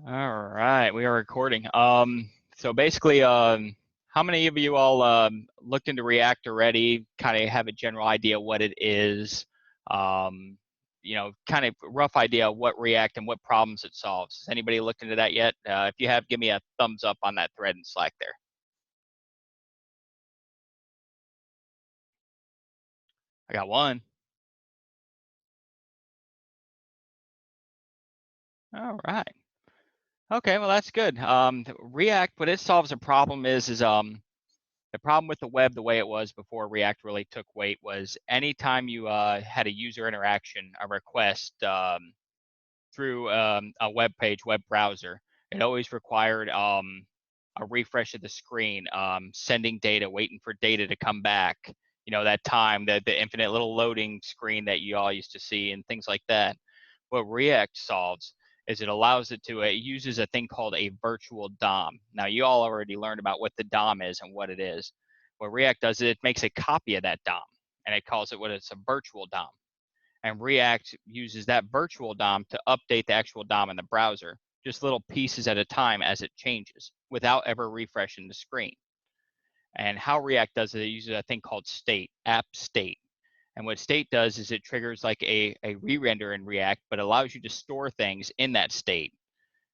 All right, we are recording. So basically, how many of you all looked into React already? Kind of have a general idea what it is. Um, kind of rough idea of what React and what problems it solves. Has anybody looked into that yet? If you have, give me a thumbs up on that thread in Slack there. I got one. All right. Okay, well that's good. React, what it solves a problem is the problem with the web, the way it was before React really took weight, was anytime you had a user interaction, a request through a web page, web browser, it always required a refresh of the screen, sending data, waiting for data to come back. You know, that time, the infinite little loading screen that you all used to see and things like that. What React solves is it allows it to, it uses a thing called a virtual DOM. Now, you all already learned about what the DOM is and what it is. What React does is it makes a copy of that DOM, and it calls it what it's a virtual DOM. And React uses that virtual DOM to update the actual DOM in the browser, just little pieces at a time as it changes, without ever refreshing the screen. And how React does it uses a thing called state, app state. And what state does is it triggers like a re-render in React, but allows you to store things in that state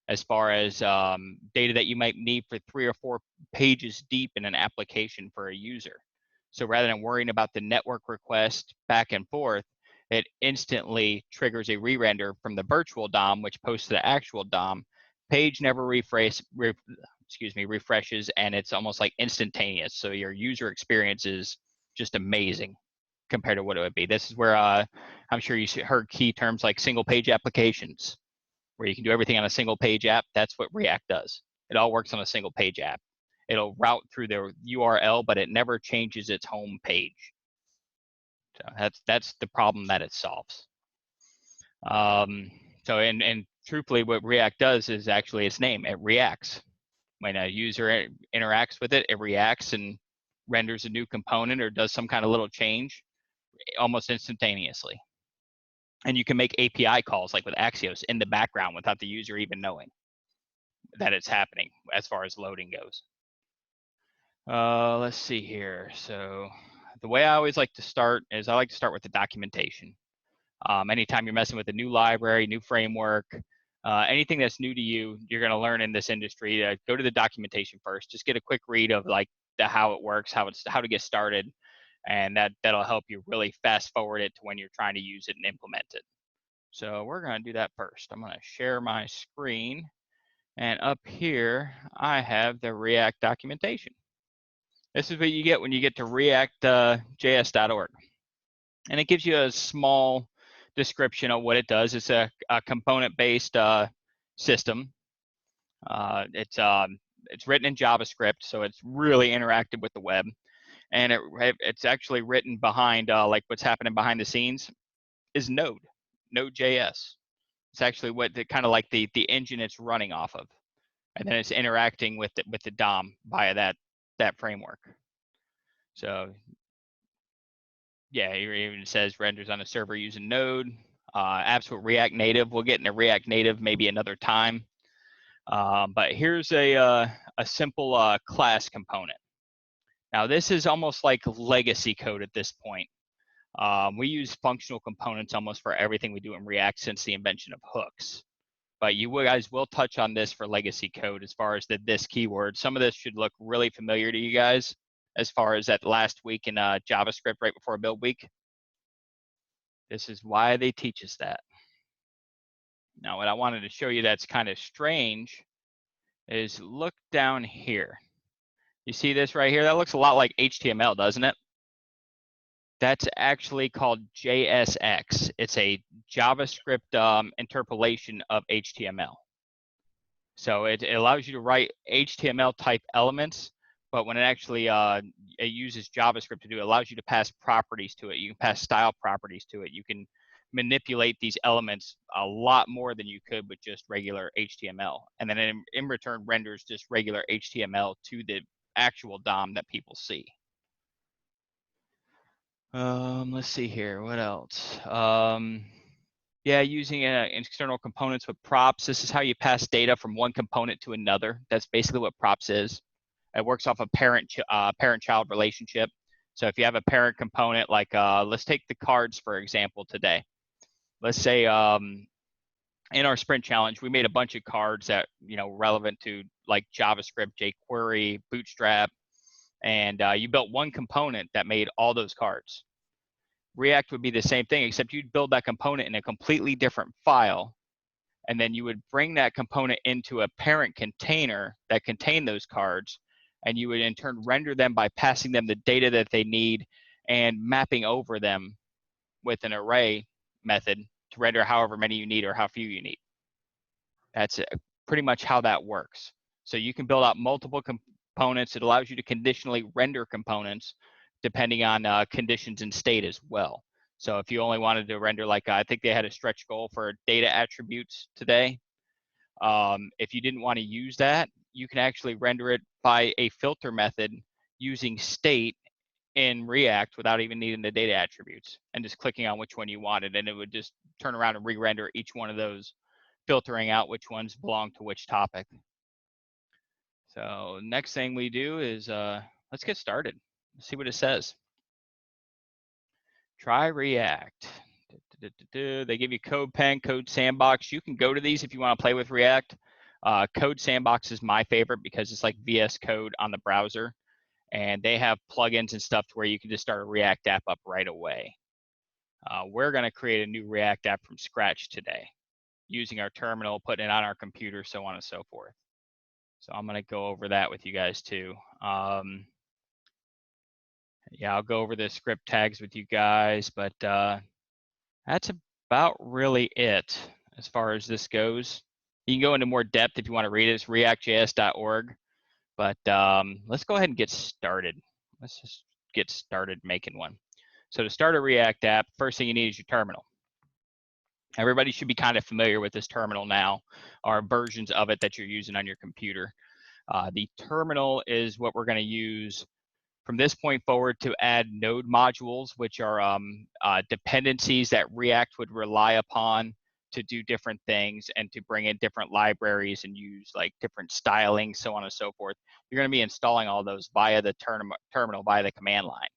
as far as data that you might need for 3 or 4 pages deep in an application for a user. So rather than worrying about the network request back and forth, it instantly triggers a re-render from the virtual DOM, which posts to the actual DOM. Page never refreshes, and it's almost like instantaneous. So your user experience is just amazing compared to what it would be. This is where I'm sure you heard key terms like single page applications, where you can do everything on a single page app. That's what React does. It all works on a single page app. It'll route through the URL, but it never changes its home page. So that's the problem that it solves. So and truthfully, what React does is actually its name. It reacts. When a user interacts with it, it reacts and renders a new component or does some kind of little change almost instantaneously. And you can make API calls like with Axios in the background without the user even knowing that it's happening as far as loading goes. Let's see here. So the way I always like to start is I like to start with the documentation. Anytime you're messing with a new library, new framework, anything that's new to you, you're going to learn in this industry. Go to the documentation first. Just get a quick read of like how it works, how to get started, and that'll help you really fast forward it to when you're trying to use it and implement it. So we're going to do that first. I'm going to share my screen, and up here I have the React documentation. This is what you get when you get to react.js.org. And it gives you a small description of what it does. It's a component-based system. It's written in JavaScript, so it's really interactive with the web. And it's actually written behind, like what's happening behind the scenes is Node.js. It's actually what kind of like the engine it's running off of. And then it's interacting with the DOM via that framework. So yeah, it even says renders on a server using Node. Apps with React Native. We'll get into React Native maybe another time. But here's a simple class component. Now this is almost like legacy code at this point. We use functional components almost for everything we do in React since the invention of hooks. But you guys will touch on this for legacy code as far as this keyword. Some of this should look really familiar to you guys as far as that last week in JavaScript right before build week. This is why they teach us that. Now, what I wanted to show you that's kind of strange is look down here. You see this right here? That looks a lot like HTML, doesn't it? That's actually called JSX. It's a JavaScript interpolation of HTML. So it allows you to write HTML type elements, but when it actually it uses JavaScript to do it, allows you to pass properties to it. You can pass style properties to it. You can manipulate these elements a lot more than you could with just regular HTML. And then in return renders just regular HTML to the actual DOM that people see. Let's see here. What else? Yeah, using external components with props. This is how you pass data from one component to another. That's basically what props is. It works off a parent-child relationship. So if you have a parent component, like let's take the cards for example today. Let's say in our sprint challenge, we made a bunch of cards that relevant to like JavaScript, jQuery, Bootstrap, and you built one component that made all those cards. React would be the same thing, except you'd build that component in a completely different file, and then you would bring that component into a parent container that contained those cards, and you would in turn render them by passing them the data that they need and mapping over them with an array method to render however many you need or how few you need. That's pretty much how that works. So you can build out multiple components. It allows you to conditionally render components depending on conditions and state as well. So if you only wanted to render, like I think they had a stretch goal for data attributes today. If you didn't want to use that, you can actually render it by a filter method using state in React without even needing the data attributes and just clicking on which one you wanted, and it would just turn around and re-render each one of those, filtering out which ones belong to which topic. So next thing we do is let's get started. Let's see what it says. Try React. They give you CodePen, Code Sandbox. You can go to these if you want to play with React. Code Sandbox is my favorite because it's like VS Code on the browser, and they have plugins and stuff to where you can just start a React app up right away. We're going to create a new React app from scratch today, using our terminal, putting it on our computer, so on and so forth. So I'm going to go over that with you guys too. Yeah, I'll go over the script tags with you guys, but that's about really it as far as this goes. You can go into more depth if you want to read it. It's reactjs.org. But let's go ahead and get started. Let's just get started making one. So to start a React app, first thing you need is your terminal. Everybody should be kind of familiar with this terminal now, or versions of it that you're using on your computer. The terminal is what we're going to use from this point forward to add node modules, which are dependencies that React would rely upon to do different things and to bring in different libraries and use like different styling, so on and so forth. You're going to be installing all those via the terminal, via the command line.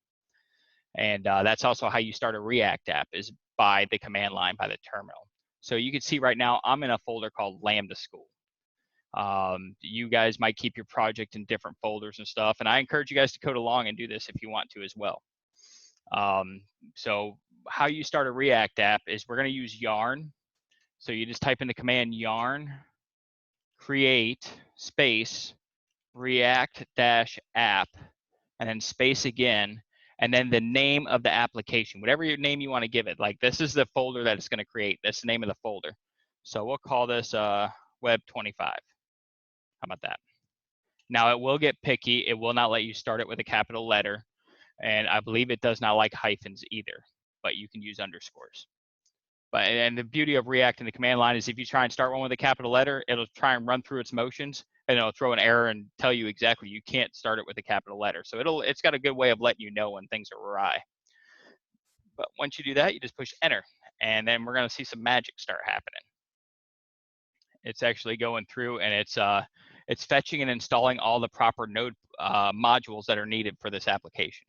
And that's also how you start a React app, is by the command line, by the terminal. So you can see right now I'm in a folder called Lambda School. You guys might keep your project in different folders and stuff, and I encourage you guys to code along and do this if you want to as well. So how you start a React app is we're going to use yarn. So you just type in the command yarn create space react-app and then space again, and then the name of the application, whatever your name you want to give it. Like this is the folder that it's going to create. That's the name of the folder. So we'll call this Web29. How about that? Now it will get picky. It will not let you start it with a capital letter. And I believe it does not like hyphens either, but you can use underscores. And the beauty of React in the command line is if you try and start one with a capital letter, it'll try and run through its motions and it'll throw an error and tell you exactly you can't start it with a capital letter. So it's got a good way of letting you know when things are awry. But once you do that, you just push enter, and then we're going to see some magic start happening. It's actually going through and it's fetching and installing all the proper node modules that are needed for this application.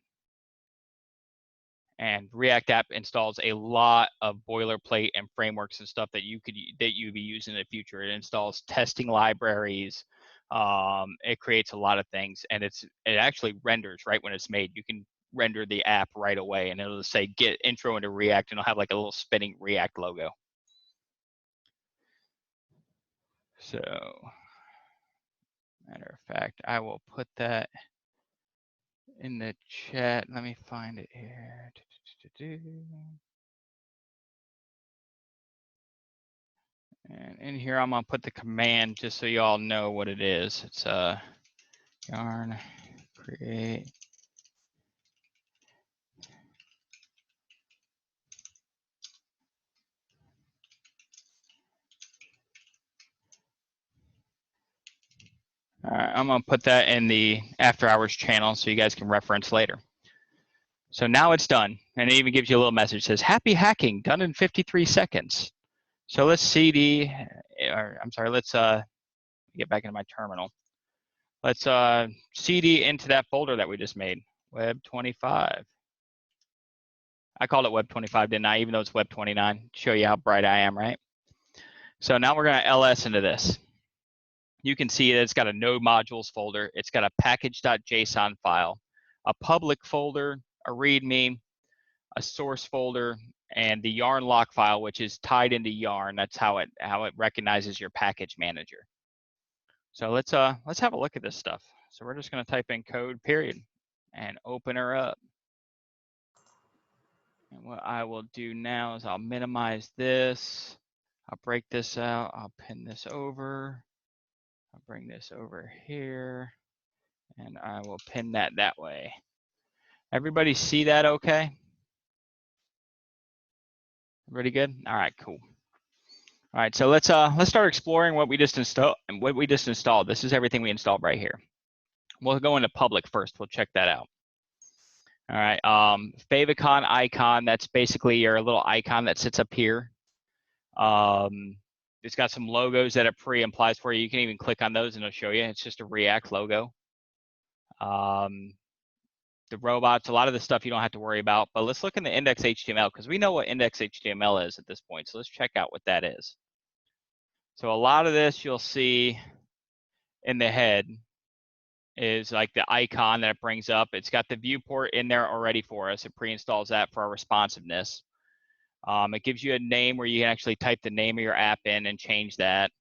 And React app installs a lot of boilerplate and frameworks and stuff that you'd be using in the future. It installs testing libraries. It creates a lot of things, and it actually renders right when it's made. You can render the app right away, and it'll say get intro into React, and it'll have like a little spinning React logo. So, matter of fact, I will put that in the chat. Let me find it here. And in here, I'm gonna put the command just so you all know what it is. It's yarn create. All right, I'm gonna put that in the after hours channel so you guys can reference later. So now it's done, and it even gives you a little message that says "Happy hacking, done in 53 seconds." So let's CD, or I'm sorry, let's get back into my terminal. Let's CD into that folder that we just made, Web25. I called it Web25, didn't I? Even though it's Web29, show you how bright I am, right? So now we're going to ls into this. You can see that it's got a node modules folder. It's got a package.json file, a public folder, a README, a source folder, and the yarn lock file, which is tied into yarn. That's how it recognizes your package manager. So let's have a look at this stuff. So we're just going to type in code period and open her up. And what I will do now is I'll minimize this. I'll break this out. I'll pin this over. I'll bring this over here, and I will pin that way. Everybody see that okay? Everybody good? All right, cool. All right, so let's start exploring what we just installed. This is everything we installed right here. We'll go into public first. We'll check that out. All right, favicon icon, that's basically your little icon that sits up here. It's got some logos that it pre-implies for you. You can even click on those and it'll show you. It's just a React logo. The robots, a lot of the stuff you don't have to worry about, but let's look in the index HTML because we know what index HTML is at this point. So let's check out what that is. So a lot of this you'll see in the head is like the icon that it brings up. It's got the viewport in there already for us. It pre-installs that for our responsiveness. It gives you a name where you can actually type the name of your app in and change that.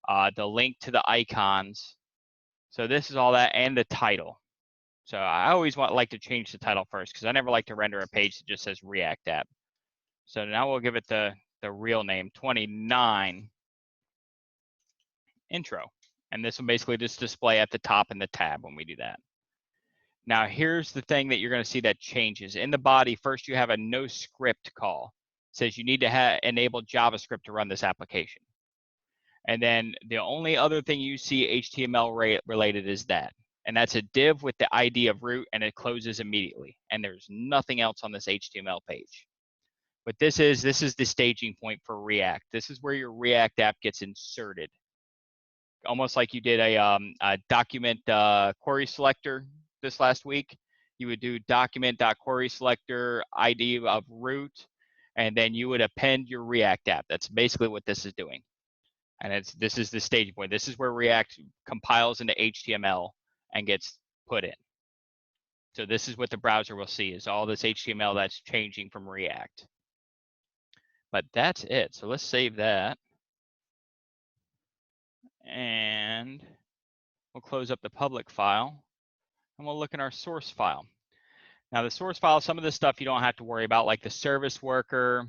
The link to the icons. So this is all that, and the title. So I always like to change the title first because I never like to render a page that just says React app. So now we'll give it the real name, 29 intro. And this will basically just display at the top in the tab when we do that. Now here's the thing that you're going to see that changes. In the body, first you have a no script call. It says you need to enable JavaScript to run this application. And then the only other thing you see HTML related is that. And that's a div with the ID of root, and it closes immediately. And there's nothing else on this HTML page. But this is the staging point for React. This is where your React app gets inserted. Almost like you did a document query selector this last week. You would do document.query selector ID of root, and then you would append your React app. That's basically what this is doing. And this is the staging point. This is where React compiles into HTML and gets put in. So this is what the browser will see, is all this HTML that's changing from React. But that's it. So let's save that. And we'll close up the public file. And we'll look in our source file. Now the source file, some of the stuff you don't have to worry about, like the service worker,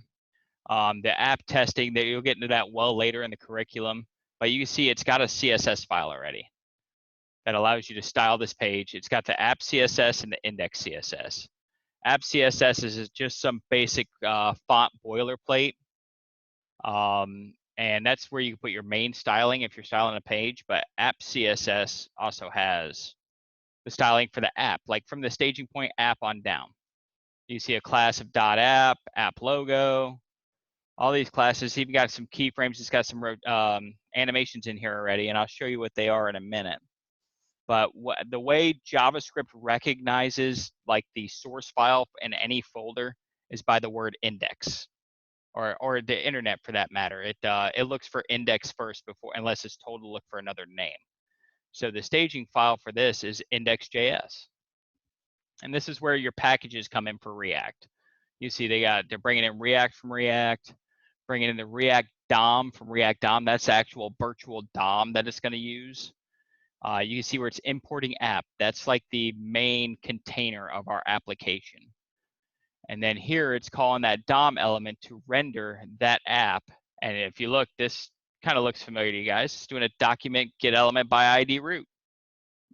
the app testing, that you'll get into that well later in the curriculum. But you can see it's got a CSS file already that allows you to style this page. It's got the app CSS and the index CSS. App CSS is just some basic font boilerplate. And that's where you can put your main styling if you're styling a page, but app CSS also has the styling for the app, like from the staging point app on down. You see a class of .app, app logo, all these classes. Even got some keyframes. It's got some animations in here already, and I'll show you what they are in a minute. But the way JavaScript recognizes like the source file in any folder is by the word index, or the internet for that matter. It looks for index first before, unless it's told to look for another name. So the staging file for this is index.js. And this is where your packages come in for React. You see they're bringing in React from React, bringing in the React DOM from React DOM. That's the actual virtual DOM that it's going to use. You can see where it's importing app. That's like the main container of our application. And then here it's calling that DOM element to render that app. And if you look, this kind of looks familiar to you guys. It's doing a document get element by ID root.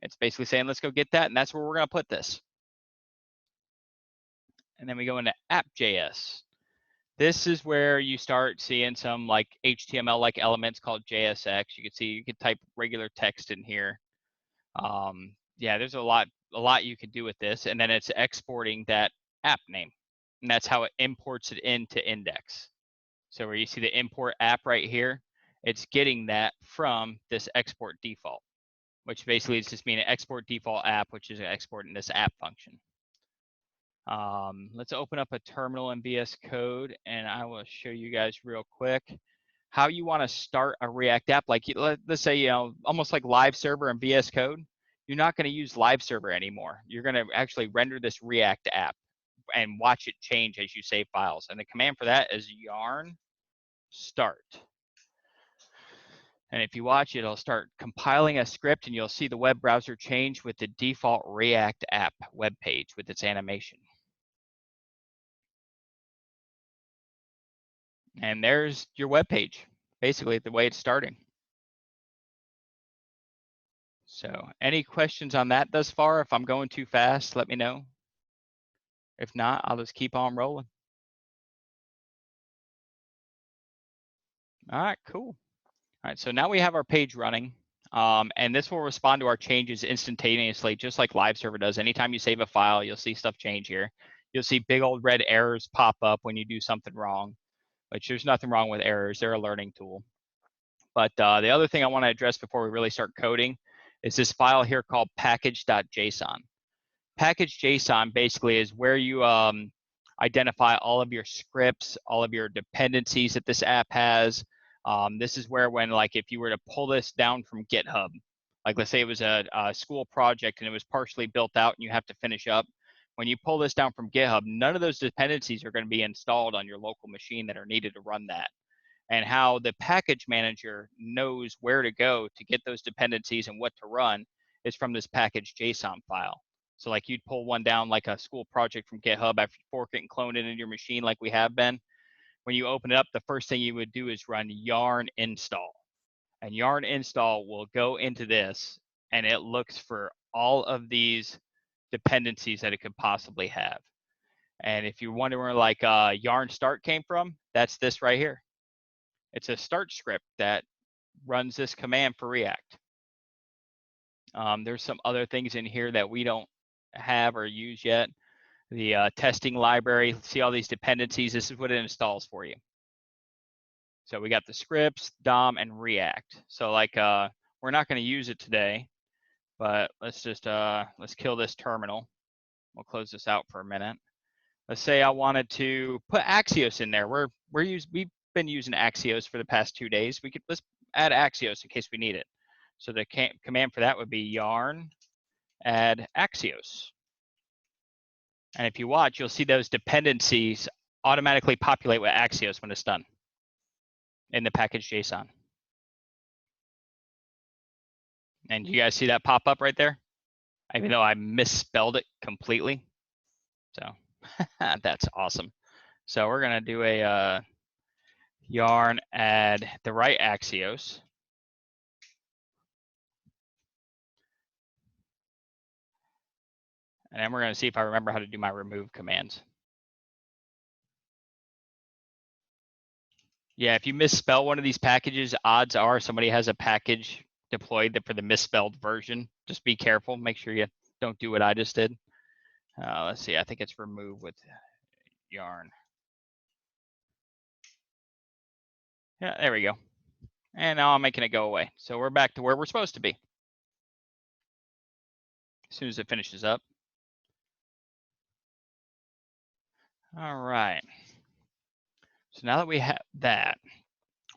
It's basically saying, let's go get that. And that's where we're going to put this. And then we go into app.js. This is where you start seeing some like HTML like elements called JSX. You can see you can type regular text in here. Yeah, there's a lot you can do with this. And then it's exporting that app name. And that's how it imports it into index. So where you see the import app right here, it's getting that from this export default, which basically is just meaning export default app, which is exporting this app function. Let's open up a terminal in VS Code, and I will show you guys real quick how you want to start a React app. Like let's say, almost like live server in VS Code, you're not going to use live server anymore. You're going to actually render this React app and watch it change as you save files. And the command for that is yarn start. And if you watch, it'll start compiling a script, and you'll see the web browser change with the default React app web page with its animation. And there's your web page, basically the way it's starting. So any questions on that thus far? If I'm going too fast, let me know. If not, I'll just keep on rolling. All right, cool. All right, so now we have our page running, and this will respond to our changes instantaneously, just like live server does. Anytime you save a file, you'll see stuff change here. You'll see big old red errors pop up when you do something wrong, which there's nothing wrong with errors. They're a learning tool. But the other thing I want to address before we really start coding is this file here called package.json. Package.json basically is where you identify all of your scripts, all of your dependencies that this app has. This is where like if you were to pull this down from GitHub, like let's say it was a school project and it was partially built out and you have to finish up. When you pull this down from GitHub, none of those dependencies are going to be installed on your local machine that are needed to run that. And how the package manager knows where to go to get those dependencies and what to run is from this package.json file. So like you'd pull one down like a school project from GitHub after you fork it and clone it into your machine like we have been. When you open it up, the first thing you would do is run yarn install. And yarn install will go into this, and it looks for all of these dependencies that it could possibly have. And if you're wondering where like yarn start came from, that's this right here. It's a start script that runs this command for React. There's some other things in here that we don't have or use yet. The testing library, see all these dependencies, this is what it installs for you. So we got the scripts, DOM, and React. So like we're not going to use it today, but let's just let's kill this terminal. We'll close this out for a minute. Let's say I wanted to put Axios in there. We've been using Axios for the past 2 days. Let's add Axios in case we need it. So the command for that would be yarn add Axios. And if you watch, you'll see those dependencies automatically populate with Axios when it's done in the package.json. And you guys see that pop up right there? Even though I misspelled it completely. So that's awesome. So we're going to do a yarn add the right Axios. And then we're going to see if I remember how to do my remove commands. Yeah, if you misspell one of these packages, odds are somebody has a package deployed for the misspelled version. Just be careful. Make sure you don't do what I just did. Let's see. I think it's remove with yarn. Yeah, there we go. And now I'm making it go away. So we're back to where we're supposed to be. As soon as it finishes up. All right. So now that we have that,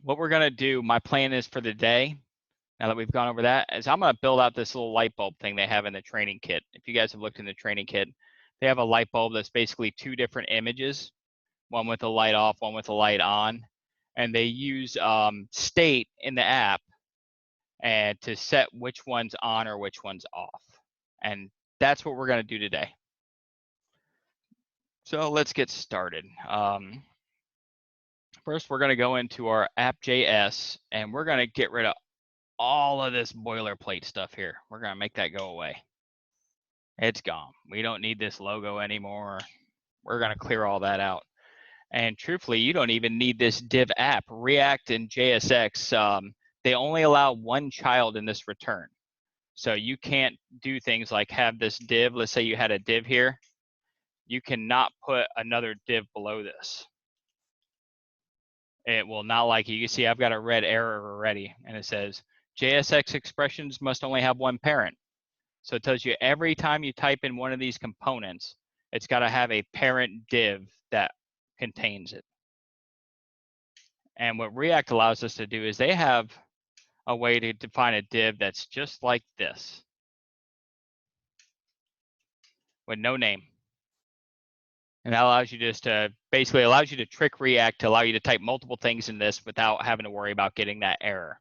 what we're going to do, my plan is for the day, now that we've gone over that, is I'm going to build out this little light bulb thing they have in the training kit. If you guys have looked in the training kit, they have a light bulb that's basically 2 different images, one with the light off, one with the light on. And they use state in the app and to set which one's on or which one's off. And that's what we're going to do today. So let's get started. First, we're going to go into our app.js, and we're going to get rid of all of this boilerplate stuff here. We're going to make that go away. It's gone. We don't need this logo anymore. We're going to clear all that out. And truthfully, you don't even need this div app. React and JSX, they only allow one child in this return. So you can't do things like have this div. Let's say you had a div here. You cannot put another div below this. it will not like it. You can see I've got a red error already, and it says JSX expressions must only have one parent. So it tells you every time you type in one of these components, it's got to have a parent div that contains it. And what React allows us to do is they have a way to define a div that's just like this, with no name. And that allows you just to basically allows you to trick React to allow you to type multiple things in this without having to worry about getting that error.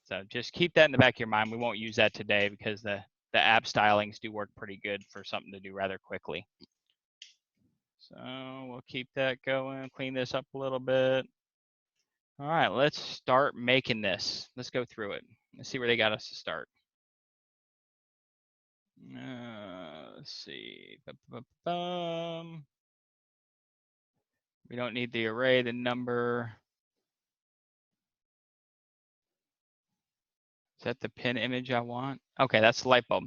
So just keep that in the back of your mind. We won't use that today because the app stylings do work pretty good for something to do rather quickly. So we'll keep that going, clean this up a little bit. All right, let's start making this. Let's go through it. Let's see where they got us to start. Let's see. We don't need the array, the number. Is that the pin image I want? Okay, that's the light bulb.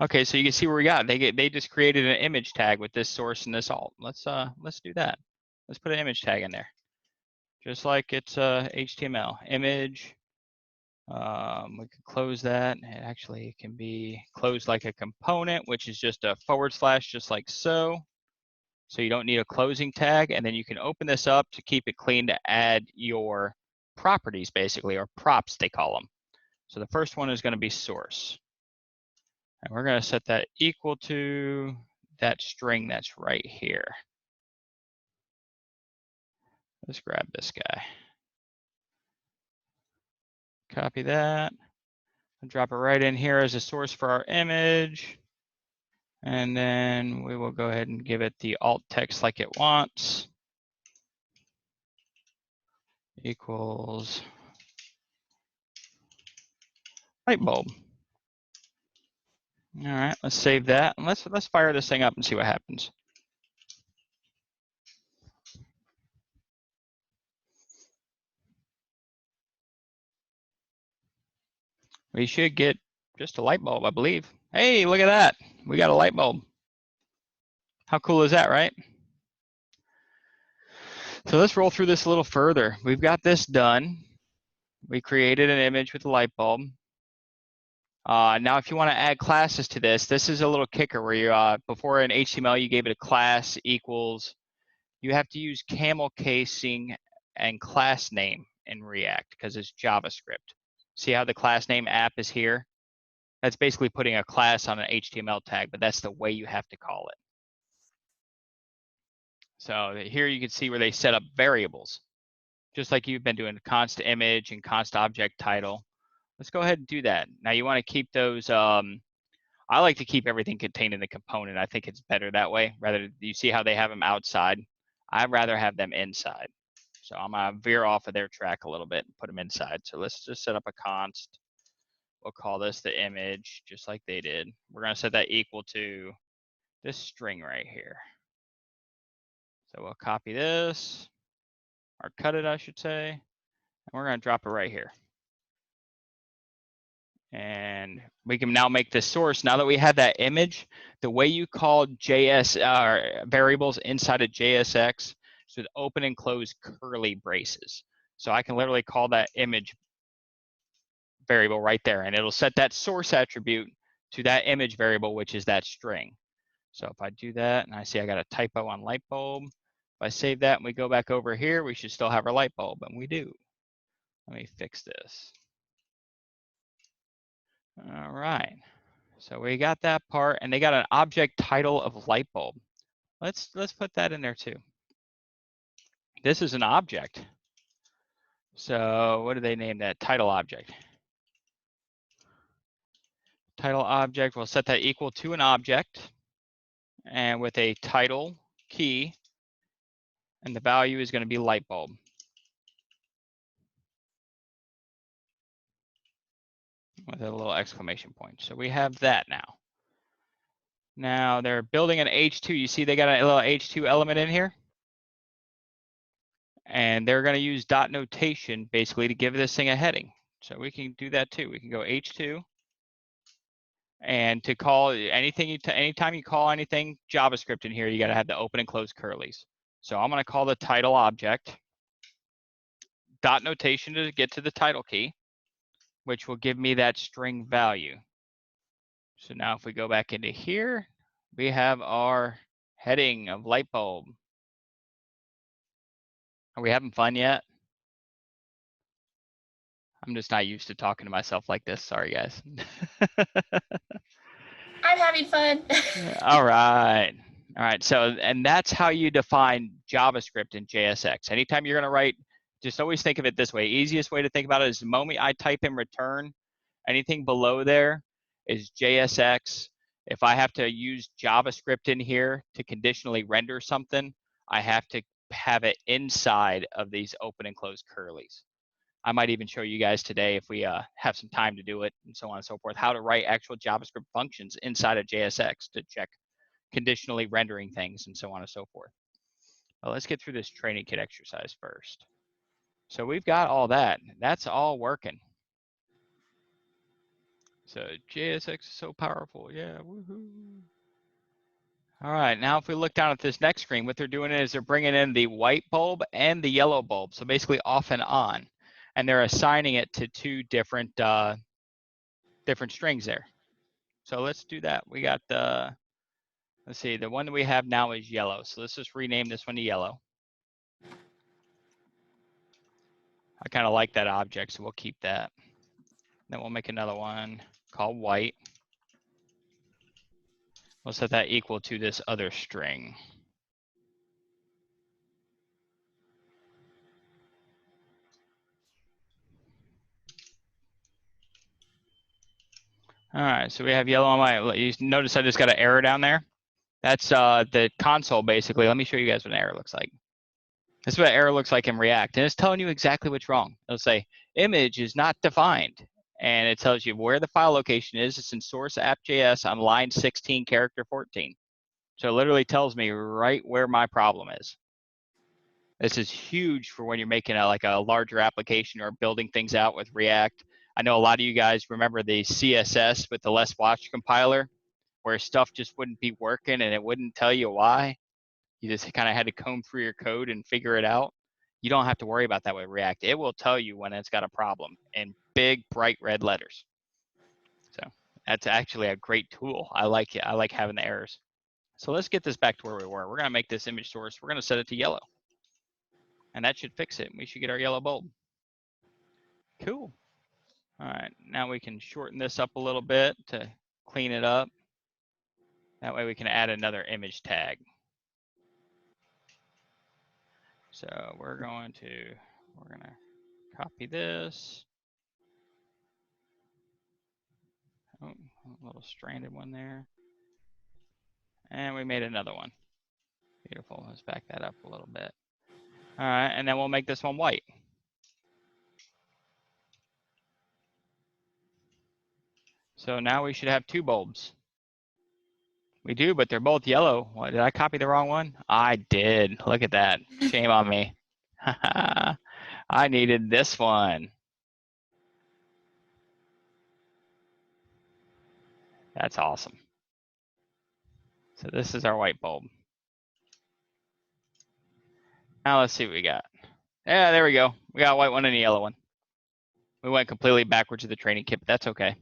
Okay, so you can see where we got. They just created an image tag with this source and this alt. Let's do that. Let's put an image tag in there, just like it's HTML image. We could close that. It can be closed like a component, which is just a // just like so. So you don't need a closing tag, and then you can open this up to keep it clean to add your properties, basically, or props they call them. So the first one is going to be source. And we're going to set that equal to that string that's right here. Let's grab this guy. Copy that. And drop it right in here as a source for our image. And then we will go ahead and give it the alt text like it wants. Equals light bulb. All right, let's save that. And let's fire this thing up and see what happens. We should get just a light bulb, I believe. Hey, look at that. We got a light bulb. How cool is that, right? So let's roll through this a little further. We've got this done. We created an image with a light bulb. Now, if you want to add classes to this, this is a little kicker where you, before in HTML, you gave it a class equals, you have to use camel casing and class name in React because it's JavaScript. See how the class name app is here? That's basically putting a class on an HTML tag, but that's the way you have to call it. So here you can see where they set up variables, just like you've been doing const image and const object title. Let's go ahead and do that. Now you want to keep those, I like to keep everything contained in the component. I think it's better that way. Rather, you see how they have them outside? I'd rather have them inside. So I'm gonna veer off of their track a little bit and put them inside. So let's just set up a const. We'll call this the image, just like they did. We're gonna set that equal to this string right here. So we'll copy this, or cut it, I should say, and we're gonna drop it right here. And we can now make the source. Now that we have that image, the way you call variables inside of JSX is with open and close curly braces. So I can literally call that image variable right there, and it'll set that source attribute to that image variable, which is that string. So if I do that, and I see I got a typo on light bulb, if I save that and we go back over here, we should still have our light bulb, and we do. Let me fix this. All right. So we got that part, and they got an object title of light bulb. Let's put that in there too. This is an object. So what do they name that? Title object. Title object, we'll set that equal to an object, and with a title key, and the value is going to be light bulb. With a little exclamation point. So we have that now. Now they're building an H2. You see they got a little H2 element in here? And they're going to use dot notation basically to give this thing a heading. So we can do that too. We can go H2. And to call anything, anytime you call anything JavaScript in here, you got to have the open and close curlies. So I'm going to call the title object. dot notation to get to the title key, which will give me that string value. So now if we go back into here, we have our heading of light bulb. Are we having fun yet? I'm just not used to talking to myself like this. Sorry, guys. I'm having fun. All right. All right. So, and that's how you define JavaScript in JSX. Anytime you're going to write, just always think of it this way. Easiest way to think about it is the moment I type in return, anything below there is JSX. If I have to use JavaScript in here to conditionally render something, I have to have it inside of these open and closed curlies. I might even show you guys today, if we have some time to do it, and so on and so forth, how to write actual JavaScript functions inside of JSX to check conditionally rendering things and so on and so forth. Well, let's get through this training kit exercise first. So we've got all that. That's all working. So JSX is so powerful. Yeah, woohoo. All right, now if we look down at this next screen, what they're doing is they're bringing in the white bulb and the yellow bulb, so basically off and on, and they're assigning it to two different different strings there. So let's do that. We got the, let's see, the one that we have now is yellow, so let's just rename this one to yellow. I kind of like that object, so we'll keep that. Then we'll make another one called white. We'll set that equal to this other string. All right, so we have yellow and white. You notice I just got an error down there? That's the console, basically. Let me show you guys what an error looks like. This is what an error looks like in React, and it's telling you exactly what's wrong. It'll say, image is not defined, and it tells you where the file location is. It's in source app.js on line 16, character 14. So it literally tells me right where my problem is. This is huge for when you're making like a larger application or building things out with React. I know a lot of you guys remember the CSS with the less watched compiler, where stuff just wouldn't be working and it wouldn't tell you why. You just kind of had to comb through your code and figure it out. You don't have to worry about that with React. It will tell you when it's got a problem in big, bright red letters. So that's actually a great tool. I like it. I like having the errors. So let's get this back to where we were. We're going to make this image source. We're going to set it to yellow. And that should fix it. We should get our yellow bulb. Cool. All right. Now we can shorten this up a little bit to clean it up. That way we can add another image tag. So we're going to copy this. Oh, a little stranded one there. And we made another one. Beautiful. Let's back that up a little bit. All right, and then we'll make this one white. So now we should have two bulbs. We do, but they're both yellow. What, did I copy the wrong one? I did. Look at that. Shame on me. I needed this one. That's awesome. So this is our white bulb. Now let's see what we got. Yeah, there we go. We got a white one and a yellow one. We went completely backwards to the training kit, but that's okay.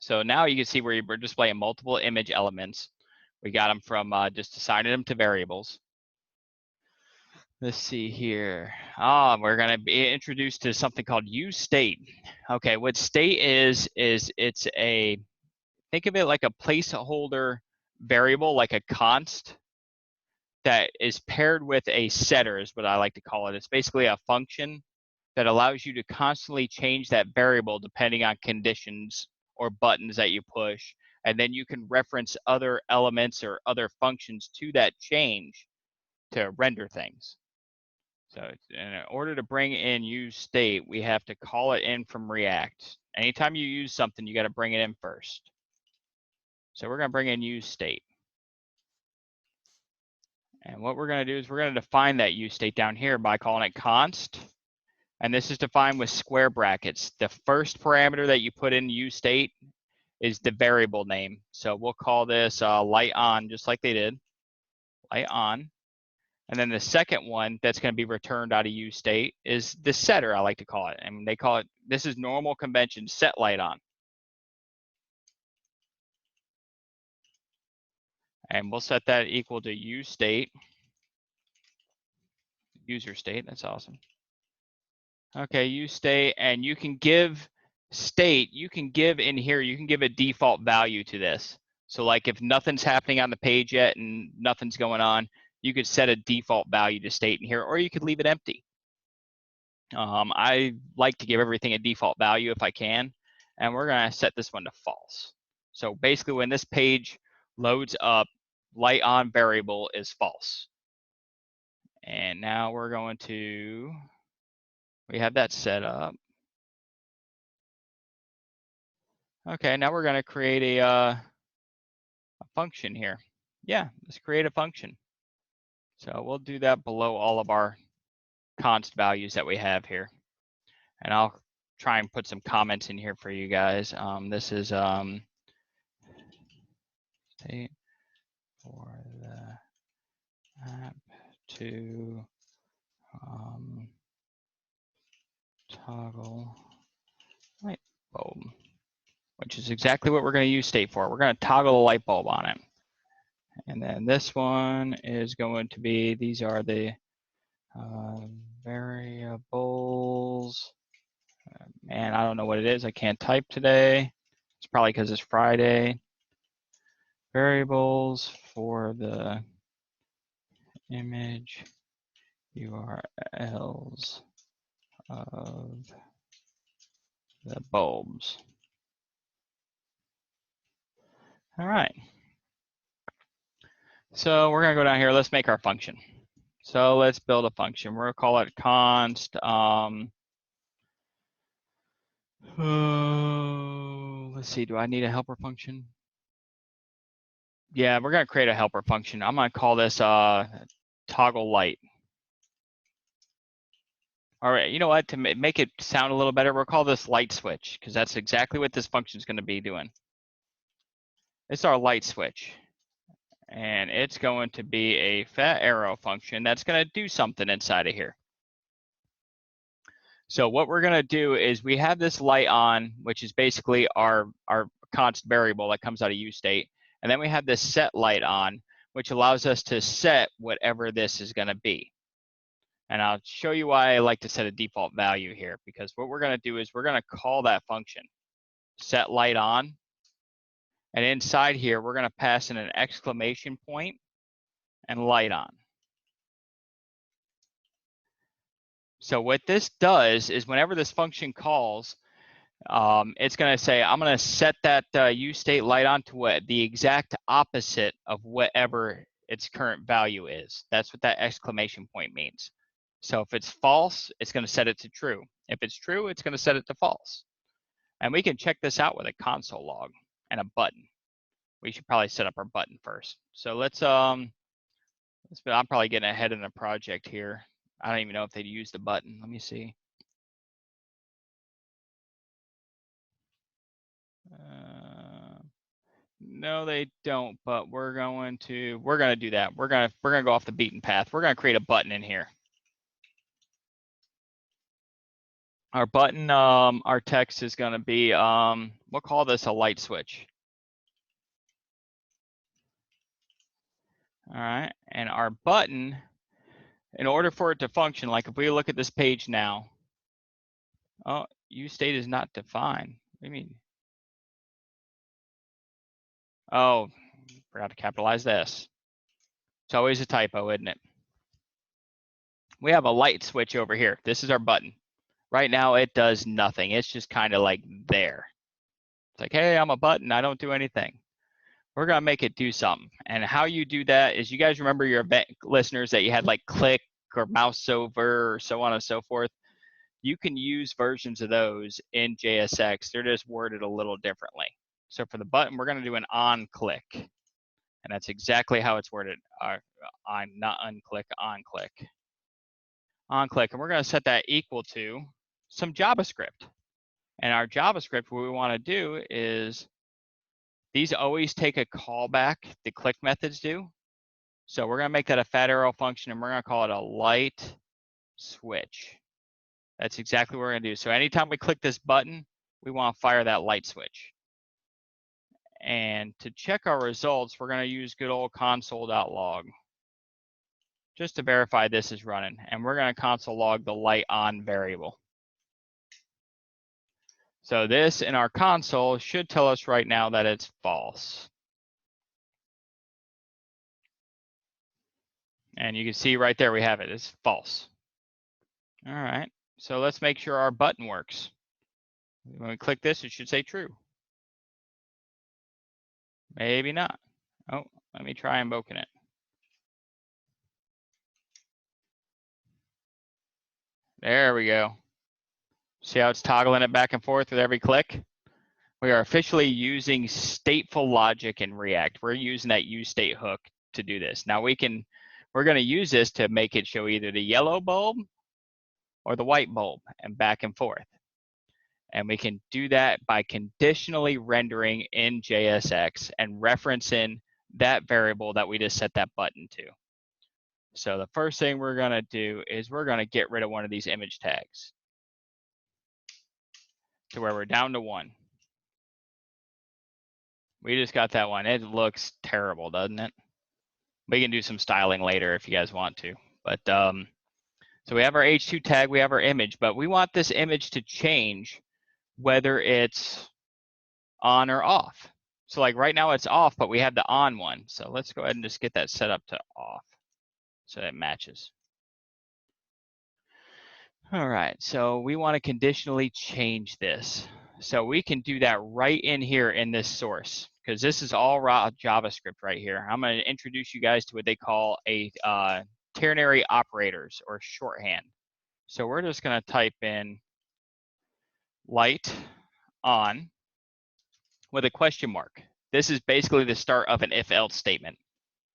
So now you can see where we're displaying multiple image elements. We got them from just assigning them to variables. Let's see here. We're going to be introduced to something called useState. Okay, what state is it's a, think of it like a placeholder variable, like a const that is paired with a setter is what I like to call it. It's basically a function that allows you to constantly change that variable depending on conditions or buttons that you push. And then you can reference other elements or other functions to that change to render things. So in order to bring in useState, we have to call it in from React. Anytime you use something, you got to bring it in first. So we're going to bring in useState. And what we're going to do is we're going to define that useState down here by calling it const. And this is defined with square brackets. The first parameter that you put in useState is the variable name. So we'll call this light on, just like they did, light on. And then the second one that's going to be returned out of use state is the setter, I like to call it. And they call it, this is normal convention, set light on. And we'll set that equal to use state, user state, that's awesome. Okay, use state, and you can give state, you can give in here, you can give a default value to this. So like if nothing's happening on the page yet and nothing's going on, you could set a default value to state in here, or you could leave it empty. I like to give everything a default value if I can, and we're gonna set this one to false. So basically when this page loads up, light on variable is false. And now we're going to, we have that set up. Okay, now we're gonna create a function here. Yeah, let's create a function. So we'll do that below all of our const values that we have here. And I'll try and put some comments in here for you guys. This is state for the app to toggle light bulb, which is exactly what we're going to use state for. We're going to toggle the light bulb on it. And then this one is going to be, these are the variables. Man, I don't know what it is. I can't type today. It's probably because it's Friday. Variables for the image URLs of the bulbs. All right. So we're going to go down here. Let's make our function. So let's build a function. We're going to call it const. Let's see. Do I need a helper function? Yeah, we're going to create a helper function. I'm going to call this toggle light. All right, you know what? To make it sound a little better, we'll call this light switch because that's exactly what this function is going to be doing. It's our light switch. And it's going to be a fat arrow function that's going to do something inside of here. So what we're going to do is we have this light on, which is basically our const variable that comes out of use state. And then we have this set light on, which allows us to set whatever this is going to be. And I'll show you why I like to set a default value here, because what we're going to do is we're going to call that function set light on. And inside here, we're going to pass in an exclamation point and light on. So what this does is whenever this function calls, it's going to say, I'm going to set that use state light on to what the exact opposite of whatever its current value is. That's what that exclamation point means. So if it's false, it's going to set it to true. If it's true, it's going to set it to false. And we can check this out with a console log and a button. We should probably set up our button first. So let's I'm probably getting ahead in the project here. I don't even know if they'd use the button. Let me see. No, they don't, but we're gonna do that. We're gonna go off the beaten path. We're gonna create a button in here. Our button, our text is gonna be, we'll call this a light switch. All right, and our button, in order for it to function, like if we look at this page now, oh, use state is not defined. What do you mean? Oh, forgot to capitalize this. It's always a typo, isn't it? We have a light switch over here. This is our button. Right now, it does nothing. It's just kind of like there. It's like, hey, I'm a button. I don't do anything. We're going to make it do something. And how you do that is, you guys remember your event listeners that you had like click or mouse over or so on and so forth? You can use versions of those in JSX. They're just worded a little differently. So for the button, we're going to do an on click. And that's exactly how it's worded. On, not unclick, on click. On click. And we're going to set that equal to some JavaScript. And our JavaScript, what we want to do is, these always take a callback, the click methods do. So we're going to make that a fat arrow function, and we're going to call it a light switch. That's exactly what we're going to do. So anytime we click this button, we want to fire that light switch. And to check our results, we're going to use good old console.log just to verify this is running. And we're going to console log the light on variable. So this in our console should tell us right now that it's false. And you can see right there we have it. It's false. All right. So let's make sure our button works. When we click this, it should say true. Maybe not. Oh, let me try invoking it. There we go. See how it's toggling it back and forth with every click? We are officially using stateful logic in React. We're using that useState hook to do this. Now we're going to use this to make it show either the yellow bulb or the white bulb and back and forth. And we can do that by conditionally rendering in JSX and referencing that variable that we just set that button to. So the first thing we're going to do is we're going to get rid of one of these image tags to where we're down to one. We just got that one. It looks terrible, doesn't it? We can do some styling later if you guys want to. But so we have our H2 tag, we have our image, but we want this image to change whether it's on or off. So like right now it's off, but we have the on one. So let's go ahead and just get that set up to off so it matches. All right, so we want to conditionally change this. So we can do that right in here in this source, because this is all raw JavaScript right here. I'm going to introduce you guys to what they call a ternary operators or shorthand. So we're just going to type in light on with a question mark. This is basically the start of an if-else statement.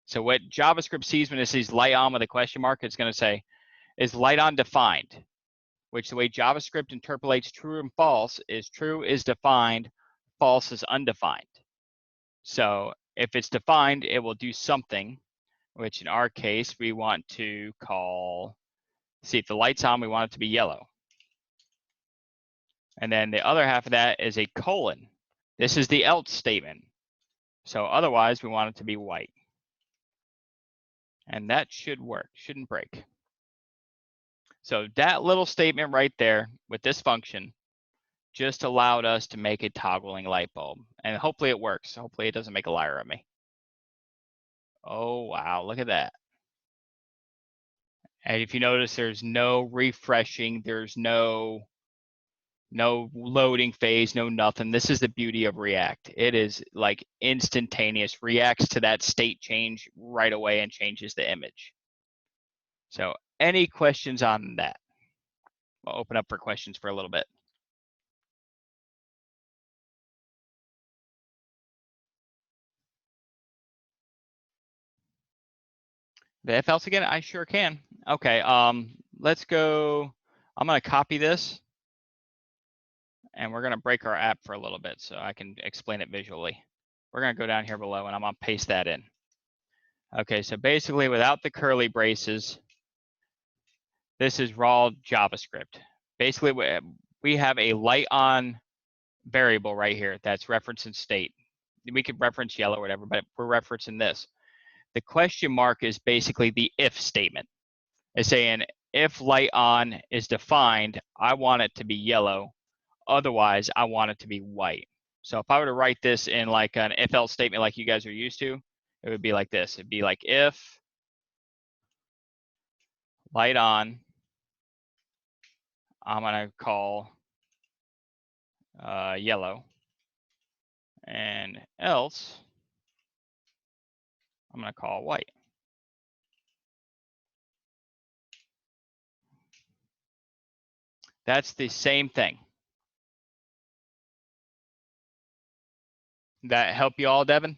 So what JavaScript sees when it sees light on with a question mark, it's going to say, is light on defined? Which the way JavaScript interpolates true and false is true is defined, false is undefined. So if it's defined, it will do something, which in our case, we want to call, see if the light's on, we want it to be yellow. And then the other half of that is a colon. This is the else statement. So otherwise, we want it to be white. And that should work, shouldn't break. So that little statement right there with this function just allowed us to make a toggling light bulb. And hopefully it works. Hopefully it doesn't make a liar of me. Oh, wow, look at that. And if you notice, there's no refreshing, there's no loading phase, no nothing. This is the beauty of React. It is like instantaneous, reacts to that state change right away and changes the image. So any questions on that? I'll open up for questions for a little bit. The if else again? I sure can. Okay, let's go. I'm going to copy this and we're going to break our app for a little bit so I can explain it visually. We're going to go down here below and I'm going to paste that in. Okay, so basically without the curly braces, this is raw JavaScript. Basically, we have a light on variable right here that's referencing state. We could reference yellow or whatever, but we're referencing this. The question mark is basically the if statement. It's saying if light on is defined, I want it to be yellow. Otherwise, I want it to be white. So if I were to write this in like an if else statement like you guys are used to, it would be like this. It'd be like if light on, I'm going to call yellow, and else I'm going to call white. That's the same thing. That help you all, Devin?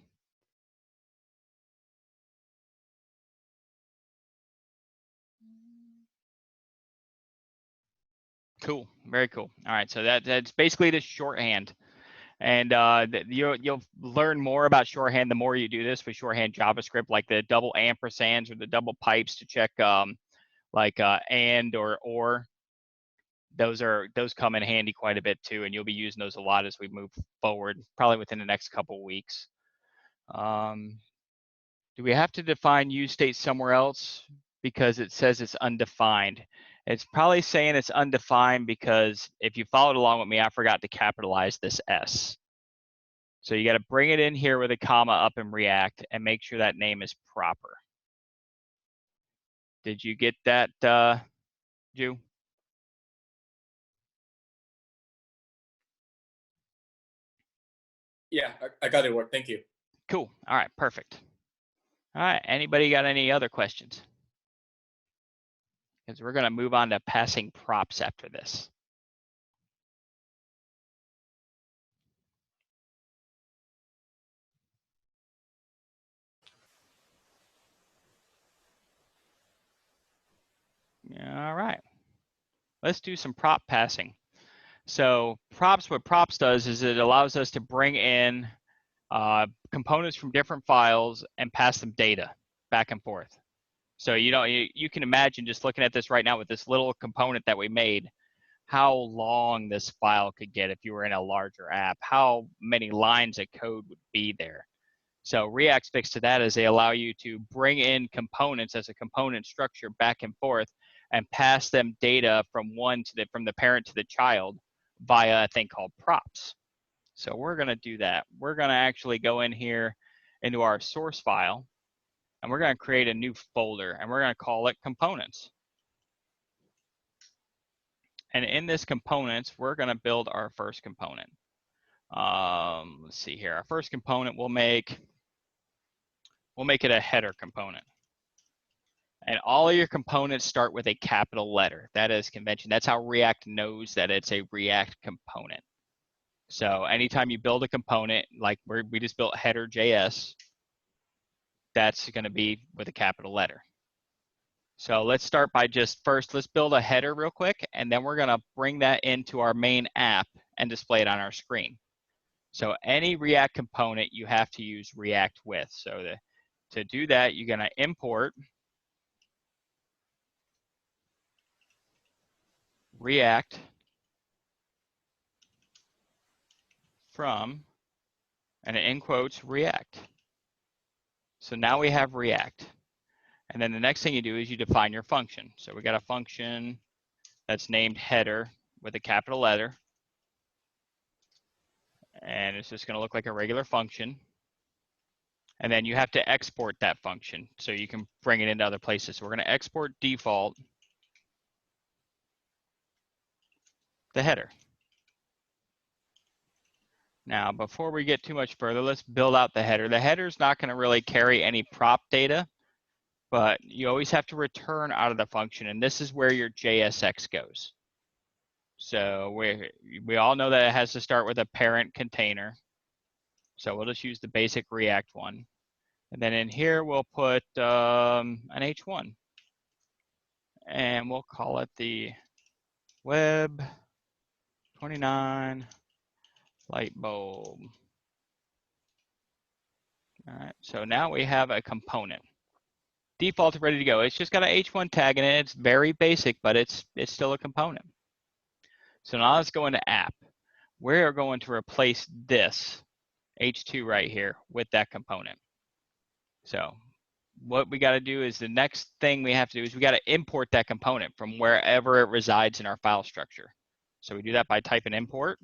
Cool, very cool. All right, so that's basically the shorthand. And you'll learn more about shorthand the more you do this with shorthand JavaScript, like the double ampersands or the double pipes to check like and or. Those come in handy quite a bit too, and you'll be using those a lot as we move forward, probably within the next couple of weeks. Do we have to define use state somewhere else because it says it's undefined? It's probably saying it's undefined because if you followed along with me, I forgot to capitalize this S. So you got to bring it in here with a comma up in React and make sure that name is proper. Did you get that, Ju? Yeah, I got it, work. Thank you. Cool. All right, perfect. All right, anybody got any other questions? Because we're going to move on to passing props after this. All right. Let's do some prop passing. So props, what props does is it allows us to bring in components from different files and pass them data back and forth. So you can imagine just looking at this right now with this little component that we made, how long this file could get if you were in a larger app, how many lines of code would be there. So React's fix to that is they allow you to bring in components as a component structure back and forth and pass them data from from the parent to the child via a thing called props. So we're going to do that. We're going to actually go in here into our source file, and we're going to create a new folder, and we're going to call it components. And in this components, we're going to build our first component. Let's see here. Our first component, we'll make it a header component. And all of your components start with a capital letter. That is convention. That's how React knows that it's a React component. So anytime you build a component, like we just built header.js, that's going to be with a capital letter. So let's start by let's build a header real quick, and then we're going to bring that into our main app and display it on our screen. So any React component, you have to use React with. So to do that, you're going to import React from, and in quotes, React. So now we have React. And then the next thing you do is you define your function. So we got a function that's named header with a capital letter. And it's just going to look like a regular function. And then you have to export that function so you can bring it into other places. So we're going to export default the header. Now, before we get too much further, let's build out the header. The header is not going to really carry any prop data, but you always have to return out of the function, and this is where your JSX goes. So we all know that it has to start with a parent container. So we'll just use the basic React one. And then in here, we'll put an H1. And we'll call it the Web29 light bulb. All right, so now we have a component. Default ready to go. It's just got an H1 tag in it. It's very basic, but it's still a component. So now let's go into app. We are going to replace this H2 right here with that component. So what we got to do is the next thing we have to do is we got to import that component from wherever it resides in our file structure. So we do that by typing import.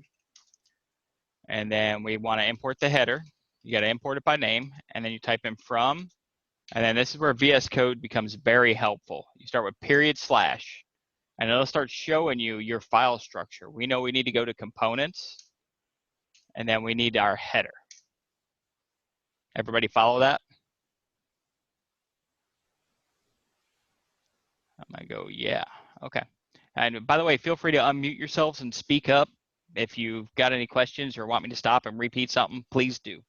And then we want to import the header. You got to import it by name. And then you type in from. And then this is where VS Code becomes very helpful. You start with // and it'll start showing you your file structure. We know we need to go to components, and then we need our header. Everybody follow that? I might go, yeah, okay. And by the way, feel free to unmute yourselves and speak up. If you've got any questions or want me to stop and repeat something, please do.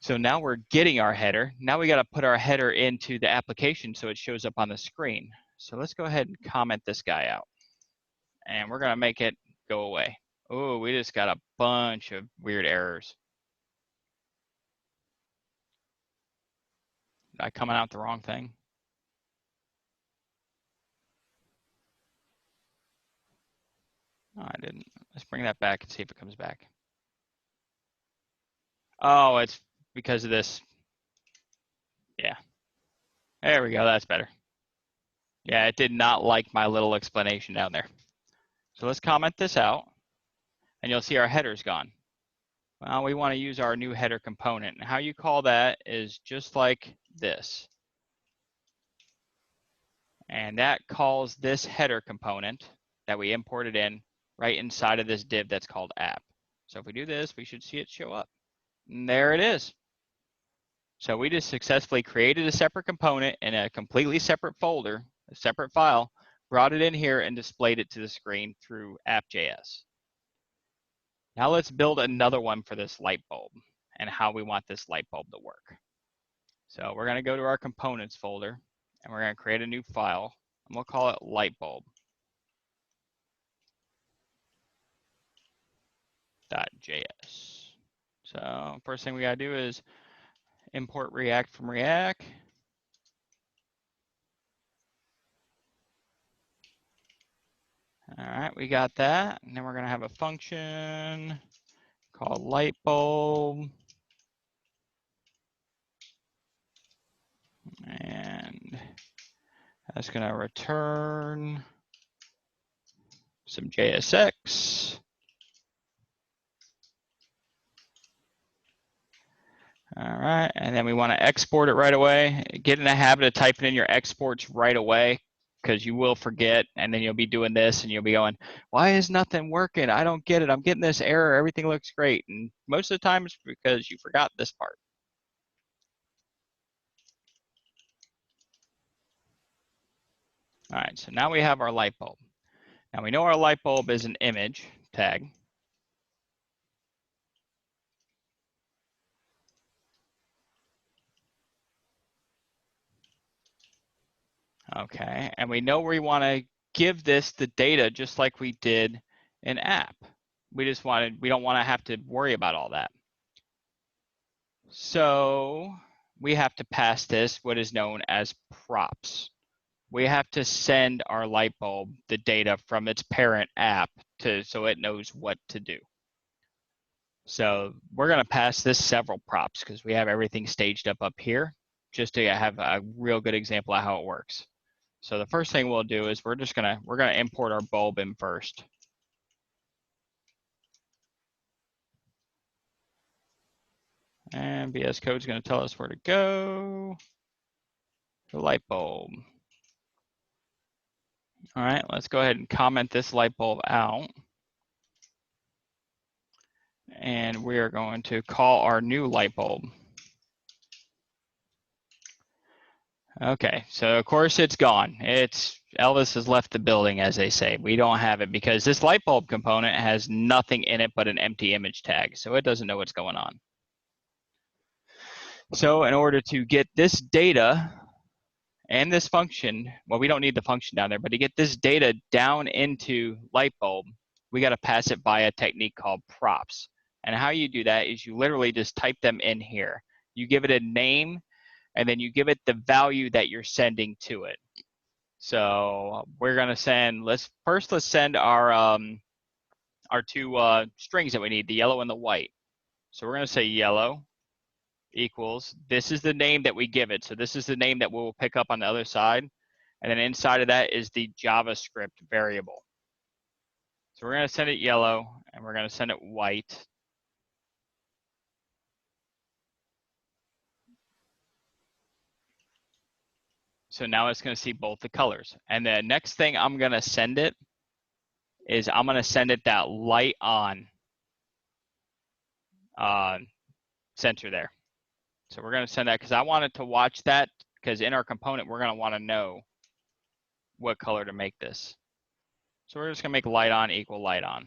So now we're getting our header. Now we got to put our header into the application so it shows up on the screen. So let's go ahead and comment this guy out. And we're going to make it go away. Oh, we just got a bunch of weird errors. Am I coming out the wrong thing? No, I didn't. Let's bring that back and see if it comes back. Oh, it's because of this. Yeah. There we go. That's better. Yeah, it did not like my little explanation down there. So let's comment this out, and you'll see our header's gone. Well, we want to use our new header component. And how you call that is just like this. And that calls this header component that we imported in right inside of this div that's called app. So if we do this, we should see it show up. And there it is. So we just successfully created a separate component in a completely separate folder, a separate file, brought it in here and displayed it to the screen through app.js. Now let's build another one for this light bulb and how we want this light bulb to work. So we're going to go to our components folder and we're going to create a new file and we'll call it lightbulb.js. So first thing we got to do is import React from React. All right, we got that. And then we're going to have a function called lightbulb. And that's going to return some JSX. All right, and then we want to export it right away. Get in the habit of typing in your exports right away because you will forget, and then you'll be doing this and you'll be going, why is nothing working? I don't get it. I'm getting this error. Everything looks great. And most of the time it's because you forgot this part. All right, so now we have our light bulb. Now we know our light bulb is an image tag. Okay, and we know we want to give this the data just like we did in app. We don't want to have to worry about all that. So we have to pass this what is known as props. We have to send our light bulb the data from its parent app so it knows what to do. So we're going to pass this several props because we have everything staged up here just to have a real good example of how it works. So the first thing we'll do is we're gonna import our bulb in first. And VS Code is going to tell us where to go. The light bulb. All right, let's go ahead and comment this light bulb out. And we are going to call our new light bulb. Okay, so of course it's gone. Elvis has left the building, as they say. We don't have it because this light bulb component has nothing in it but an empty image tag, so it doesn't know what's going on. So in order to get this data and this function, well, we don't need the function down there, but to get this data down into lightbulb, we got to pass it by a technique called props. And how you do that is you literally just type them in here. You give it a name, and then you give it the value that you're sending to it. So we're going to send, let's send our two strings that we need, the yellow and the white. So we're going to say yellow equals, this is the name that we give it. So this is the name that we'll pick up on the other side. And then inside of that is the JavaScript variable. So we're going to send it yellow and we're going to send it white. So now it's going to see both the colors. And the next thing I'm going to send it is I'm going to send it that light on center there. So we're going to send that because I want it to watch that because in our component, we're going to want to know what color to make this. So we're just going to make light on equal light on.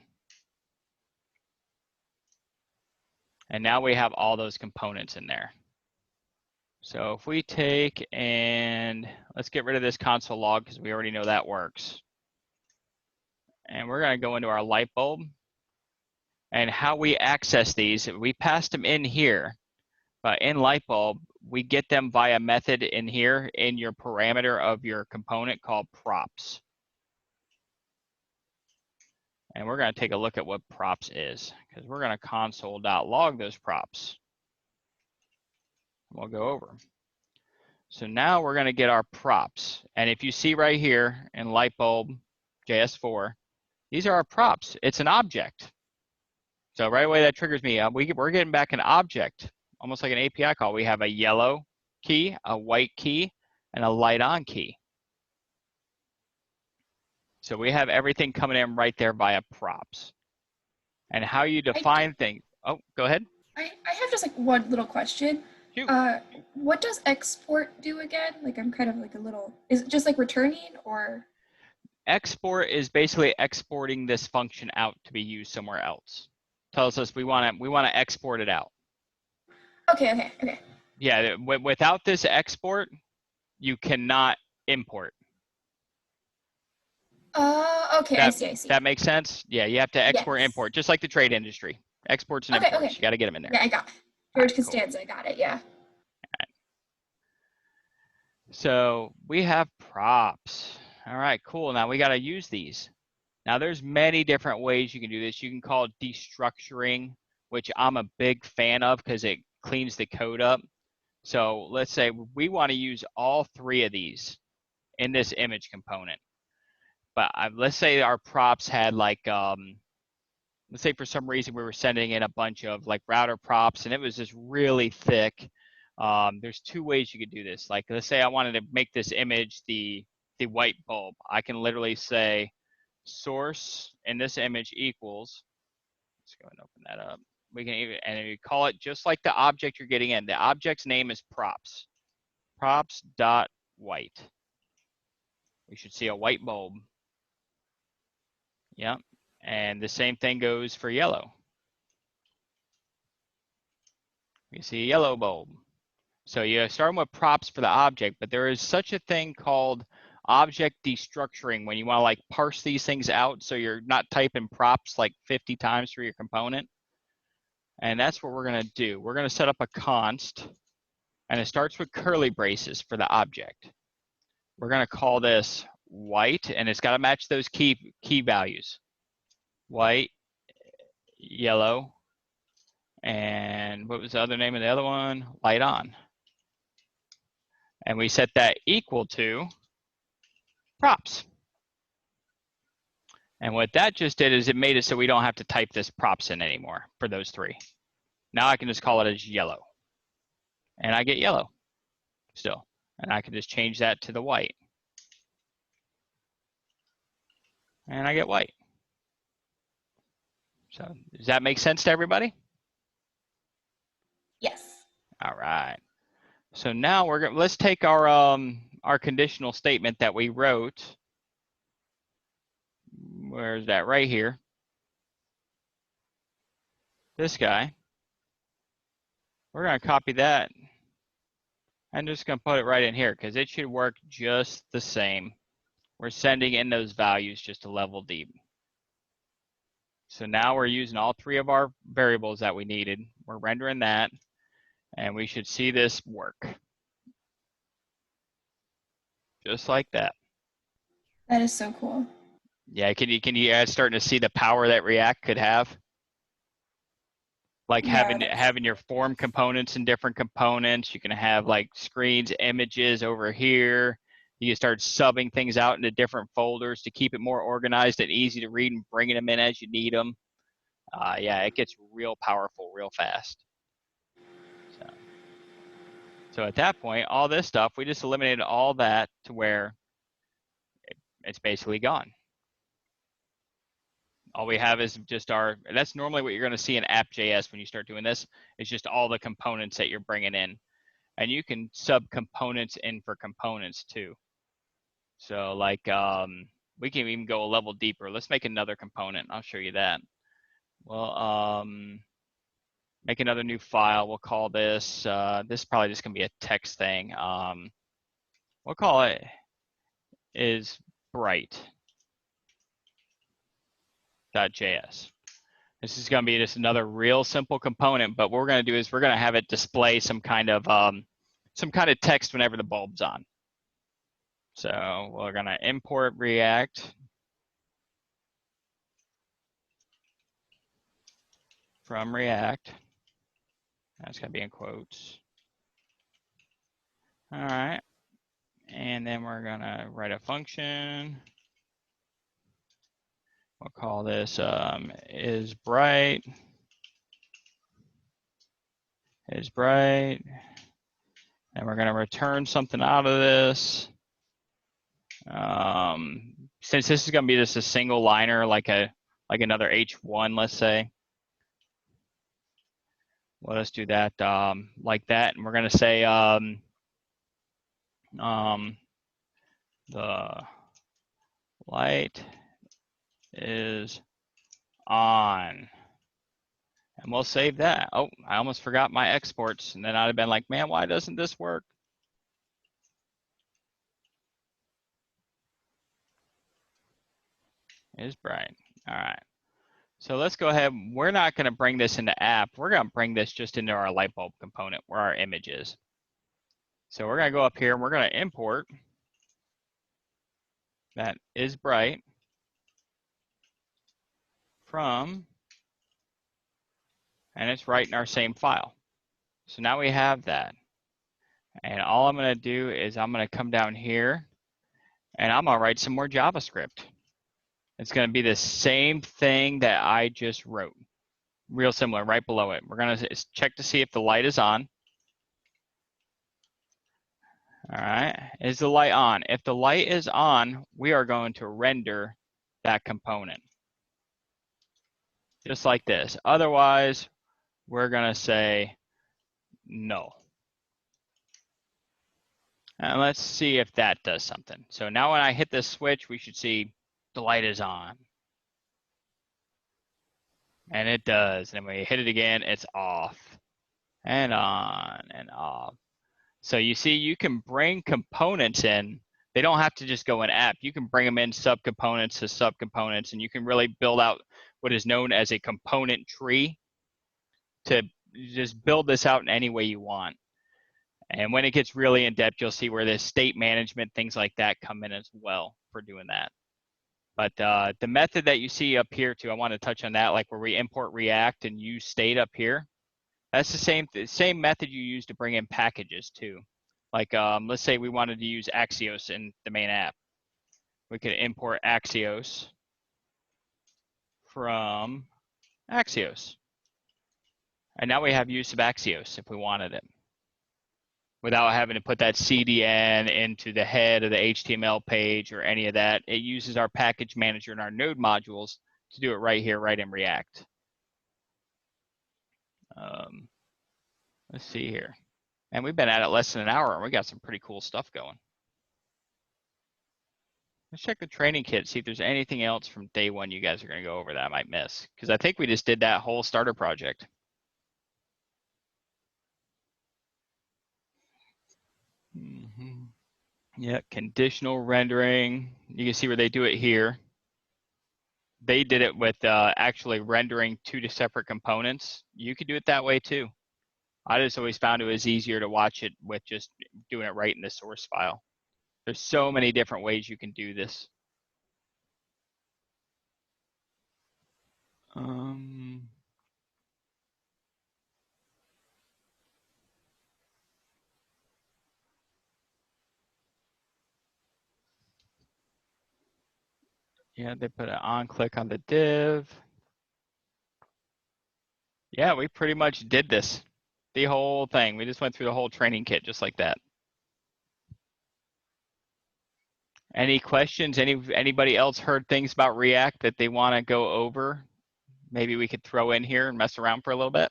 And now we have all those components in there. So if we take and let's get rid of this console log because we already know that works. And we're going to go into our light bulb. And how we access these, we passed them in here, but in Lightbulb, we get them via method in here in your parameter of your component called props. And we're going to take a look at what props is, because we're going to console.log those props. We'll go over them. So now we're going to get our props. And if you see right here in Lightbulb JS4, these are our props. It's an object. So right away that triggers me. We're getting back an object, almost like an API call. We have a yellow key, a white key, and a light on key. So we have everything coming in right there via props. And how you define things. Oh, go ahead. I have just like one little question. Shoot. What does export do again? Like I'm kind of like a little, is it just like returning or? Export is basically exporting this function out to be used somewhere else. Tells us we want to export it out. Okay. Yeah, without this export, you cannot import. Okay, I see. That makes sense? Yeah, you have to export, Yes. import, just like the trade industry. Exports and imports, Okay. you got to get them in there. Yeah, I got it. George Cool. Costanza, I got it, yeah. Right. So we have props. All right, cool. Now we got to use these. Now there's many different ways you can do this. You can call it destructuring, which I'm a big fan of because it cleans the code up. So let's say we want to use all three of these in this image component. But let's say our props had like, let's say for some reason we were sending in a bunch of like router props and it was just really thick. There's two ways you could do this. Like let's say I wanted to make this image the white bulb. I can literally say source in this image equals, let's go and open that up. We can even, and you call it just like the object you're getting in. The object's name is props. Props.white. We should see a white bulb. Yep. And the same thing goes for yellow. You see a yellow bulb. So you're starting with props for the object, but there is such a thing called object destructuring when you want to like parse these things out so you're not typing props like 50 times for your component. And that's what we're going to do. We're going to set up a const, and it starts with curly braces for the object. We're going to call this white, and it's got to match those key values. White, yellow, and what was the other name of the other one? Light on. And we set that equal to props. And what that just did is it made it so we don't have to type this props in anymore for those three. Now I can just call it as yellow. And I get yellow still. And I can just change that to the white. And I get white. So does that make sense to everybody? Yes. All right. So now let's take our conditional statement that we wrote. Where's that? Right here. This guy. We're going to copy that. I'm just going to put it right in here because it should work just the same. We're sending in those values just a level deep. So now we're using all three of our variables that we needed. We're rendering that, and we should see this work. Just like that. That is so cool. Yeah, can you guys starting to see the power that React could have? Like having your form components in different components. You can have like screens, images over here. You can start subbing things out into different folders to keep it more organized and easy to read and bringing them in as you need them. Yeah, it gets real powerful real fast. So at that point, all this stuff, we just eliminated all that to where it's basically gone. All we have is just that's normally what you're going to see in app.js when you start doing this, is just all the components that you're bringing in. And you can sub components in for components too. So like, we can even go a level deeper. Let's make another component. I'll show you that. Well, make another new file. We'll call this, this is probably just going to be a text thing. We'll call it is bright.js. This is going to be just another real simple component, but what we're going to do is we're going to have it display some kind of text whenever the bulb's on. So we're going to import React from React. That's going to be in quotes. All right. And then we're going to write a function. We'll call this is bright. Is bright. And we're going to return something out of this. Since this is going to be just a single liner, like another H1, let's say. Let us do that like that, and we're going to say the light is on, and we'll save that. Oh, I almost forgot my exports, and then I'd have been like, man, why doesn't this work? Is bright. All right. So let's go ahead. We're not going to bring this into app. We're going to bring this just into our light bulb component where our image is. So we're going to go up here and we're going to import that is bright from, and it's right in our same file. So now we have that. And all I'm going to do is I'm going to come down here and I'm going to write some more JavaScript. It's going to be the same thing that I just wrote. Real similar, right below it. We're going to check to see if the light is on. All right, is the light on? If the light is on, we are going to render that component. Just like this. Otherwise, we're going to say no. And let's see if that does something. So now when I hit this switch, we should see the light is on. And it does. And when we hit it again, it's off. And on and off. So you see, you can bring components in. They don't have to just go in app. You can bring them in subcomponents to subcomponents, and you can really build out what is known as a component tree to just build this out in any way you want. And when it gets really in depth, you'll see where the state management, things like that come in as well for doing that. But the method that you see up here too, I want to touch on that, like where we import React and use state up here. That's the same method you use to bring in packages too. Like let's say we wanted to use Axios in the main app. We could import Axios from Axios. And now we have use of Axios if we wanted it, without having to put that CDN into the head of the HTML page or any of that. It uses our package manager and our node modules to do it right here, right in React. Let's see here. And we've been at it less than an hour and we got some pretty cool stuff going. Let's check the training kit, see if there's anything else from day one you guys are going to go over that I might miss. Because I think we just did that whole starter project. Yeah, conditional rendering. You can see where they do it here. They did it with actually rendering two separate components. You could do it that way too. I just always found it was easier to watch it with just doing it right in the source file. There's so many different ways you can do this. Yeah, they put an on click on the div. Yeah, we pretty much did this. The whole thing. We just went through the whole training kit just like that. Any questions? Anybody else heard things about React that they want to go over? Maybe we could throw in here and mess around for a little bit.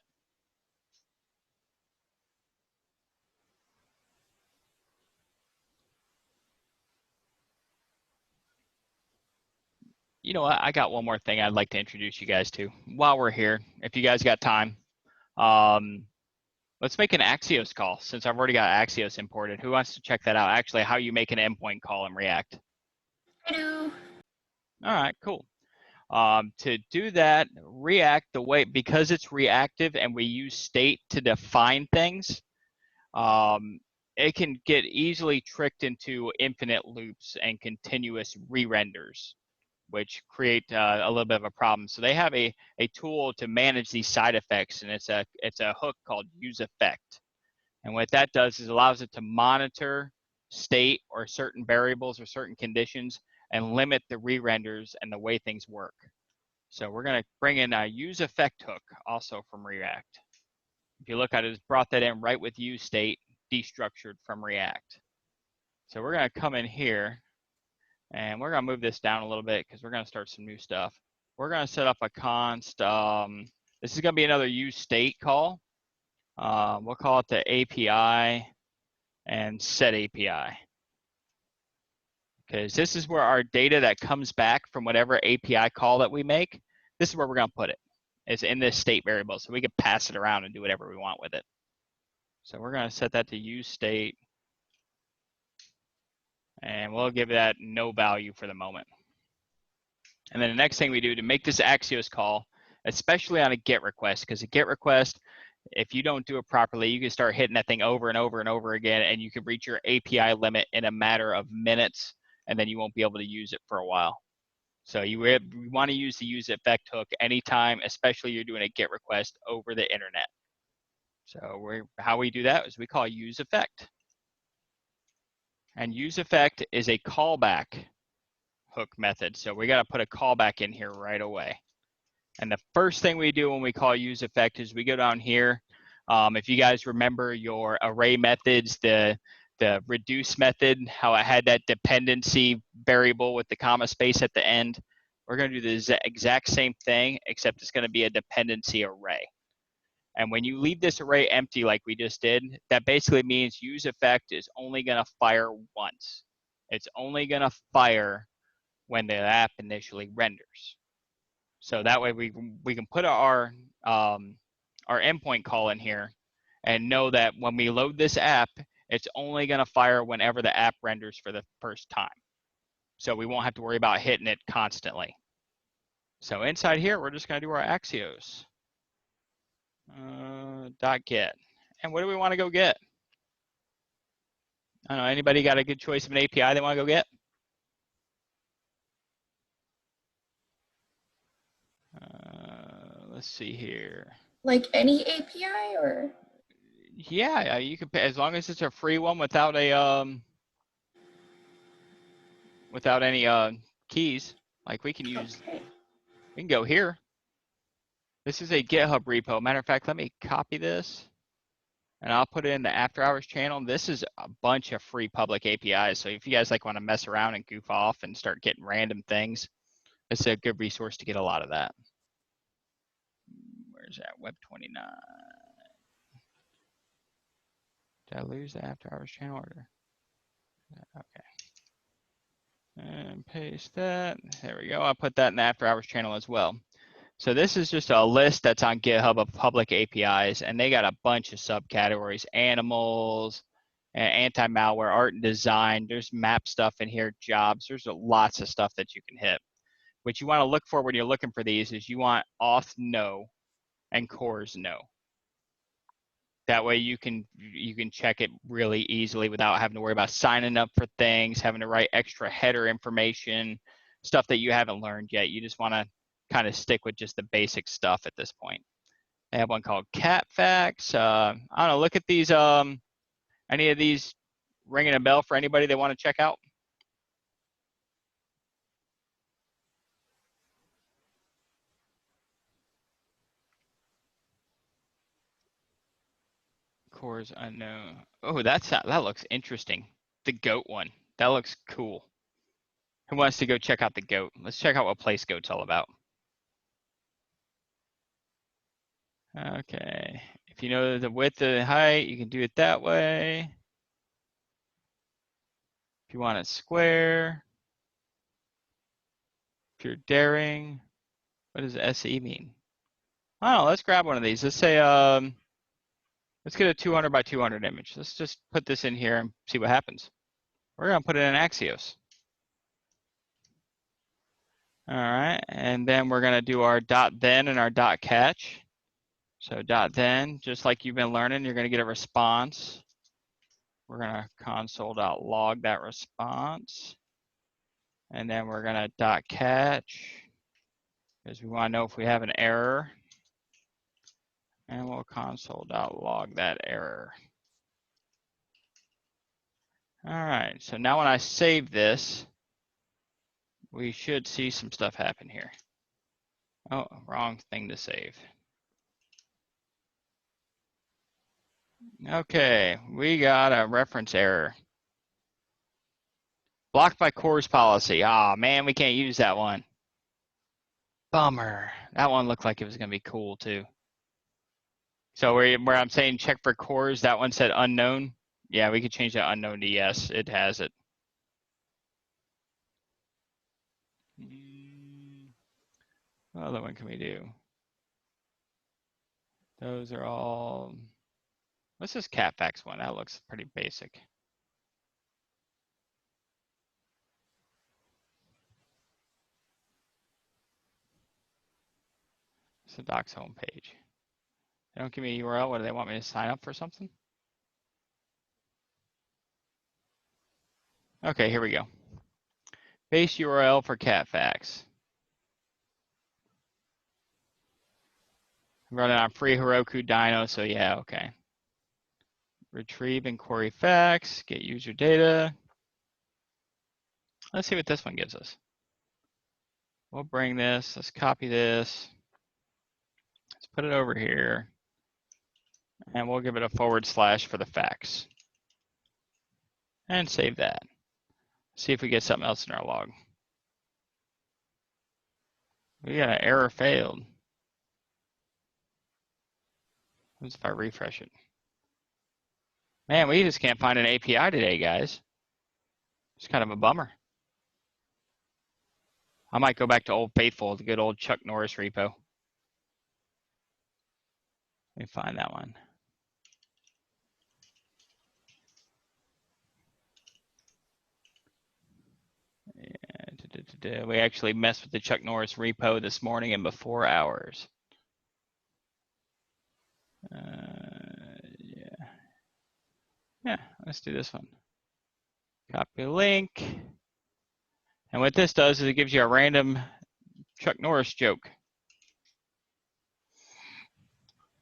You know what? I got one more thing I'd like to introduce you guys to while we're here. If you guys got time, let's make an Axios call since I've already got Axios imported. Who wants to check that out? Actually, how you make an endpoint call in React. I do. All right, cool. To do that, React, the way, because it's reactive and we use state to define things, it can get easily tricked into infinite loops and continuous re-renders, which create a little bit of a problem. So they have a tool to manage these side effects, and it's a hook called useEffect. And what that does is allows it to monitor state or certain variables or certain conditions and limit the re-renders and the way things work. So we're going to bring in a useEffect hook also from React. If you look at it, it's brought that in right with useState, destructured from React. So we're going to come in here, and we're going to move this down a little bit because we're going to start some new stuff. We're going to set up a const. This is going to be another useState call. We'll call it the API and set API. Because this is where our data that comes back from whatever API call that we make, this is where we're going to put it. It's in this state variable, so we can pass it around and do whatever we want with it. So we're going to set that to useState, and we'll give that no value for the moment. And then the next thing we do to make this Axios call, especially on a GET request, because a GET request, if you don't do it properly, you can start hitting that thing over and over and over again, and you can reach your API limit in a matter of minutes, and then you won't be able to use it for a while. So you want to use the useEffect hook anytime, especially you're doing a GET request over the internet. So how we do that is we call useEffect. And useEffect is a callback hook method. So we got to put a callback in here right away. And the first thing we do when we call useEffect is we go down here. If you guys remember your array methods, the reduce method, how it had that dependency variable with the comma space at the end, we're going to do the exact same thing, except it's going to be a dependency array. And when you leave this array empty like we just did, that basically means useEffect is only going to fire once. It's only going to fire when the app initially renders. So that way we can put our endpoint call in here and know that when we load this app, it's only going to fire whenever the app renders for the first time. So we won't have to worry about hitting it constantly. So inside here, we're just going to do our Axios .get. And what do we want to go get? I don't know, anybody got a good choice of an API they want to go get? Let's see here. Like any API or? Yeah, you can pay as long as it's a free one without a without any keys. Like we can use, Okay. we can go here. This is a GitHub repo. Matter of fact, let me copy this and I'll put it in the after hours channel. This is a bunch of free public APIs. So if you guys like want to mess around and goof off and start getting random things, it's a good resource to get a lot of that. Where's that? Web29. Did I lose the after hours channel order? Okay. And paste that. There we go. I'll put that in the after hours channel as well. So this is just a list that's on GitHub of public APIs, and they got a bunch of subcategories: animals, anti-malware, art and design. There's map stuff in here, jobs. There's lots of stuff that you can hit. What you want to look for when you're looking for these is you want auth no and cores no. That way you can check it really easily without having to worry about signing up for things, having to write extra header information, stuff that you haven't learned yet. You just want to kind of stick with just the basic stuff at this point. They have one called Cat Facts. I don't know, look at these, any of these ringing a bell for anybody they want to check out? Cores unknown. Oh, that looks interesting. The goat one. That looks cool. Who wants to go check out the goat? Let's check out what place goat's all about. Okay. If you know the width and height, you can do it that way. If you want it square. If you're daring. What does SE mean? I don't know. Let's grab one of these. Let's say, let's get a 200 by 200 image. Let's just put this in here and see what happens. We're going to put it in Axios. All right, and then we're gonna do our dot then and our dot catch. So dot then, just like you've been learning, you're gonna get a response. We're gonna console.log that response. And then we're gonna dot catch, because we wanna know if we have an error. And we'll console.log that error. All right, so now when I save this, we should see some stuff happen here. Oh, wrong thing to save. Okay, we got a reference error. Blocked by CORS policy. Ah, man, we can't use that one. Bummer. That one looked like it was gonna be cool too. So where I'm saying check for CORS, that one said unknown. Yeah, we could change that unknown to yes, it has it. What other one can we do? Those are all, what's this CatFax one? That looks pretty basic. It's the docs homepage. They don't give me a URL. What do they want me to sign up for something? Okay, here we go. Base URL for CatFax. I'm running on free Heroku Dino, so yeah, okay. Retrieve and query facts, get user data. Let's see what this one gives us. We'll bring this, let's copy this. Let's put it over here. And we'll give it a / for the facts. And save that. See if we get something else in our log. We got an error failed. What if I refresh it? Man, we just can't find an API today, guys. It's kind of a bummer. I might go back to Old Faithful, the good old Chuck Norris repo. Let me find that one. Yeah, we actually messed with the Chuck Norris repo this morning in before hours. Yeah, let's do this one. Copy link. And what this does is it gives you a random Chuck Norris joke.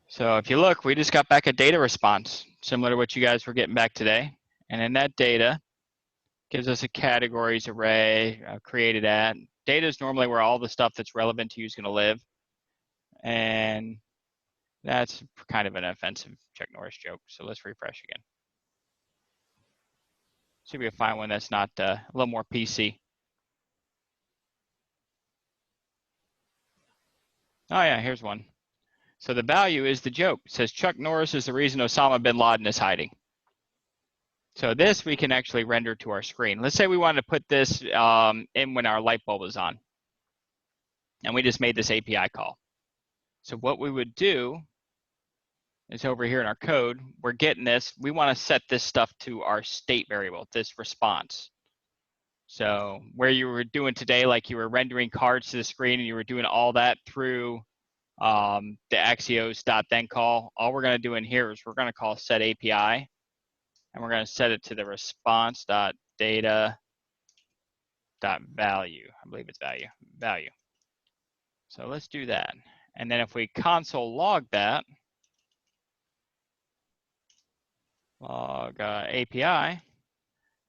So if you look, we just got back a data response, similar to what you guys were getting back today. And in that data, gives us a categories array created at. Data is normally where all the stuff that's relevant to you is going to live. And that's kind of an offensive Chuck Norris joke. So let's refresh again. See if we can find one that's not a little more PC. Oh yeah, here's one. So the value is the joke. It says Chuck Norris is the reason Osama bin Laden is hiding. So this we can actually render to our screen. Let's say we wanted to put this in when our light bulb is on. And we just made this API call. So what we would do is over here in our code, we're getting this. We want to set this stuff to our state variable, this response. So where you were doing today, like you were rendering cards to the screen and you were doing all that through the Axios.then call, all we're going to do in here is we're going to call set API, and we're going to set it to the response.data.value. I believe it's value. So let's do that. And then if we console log that, log API,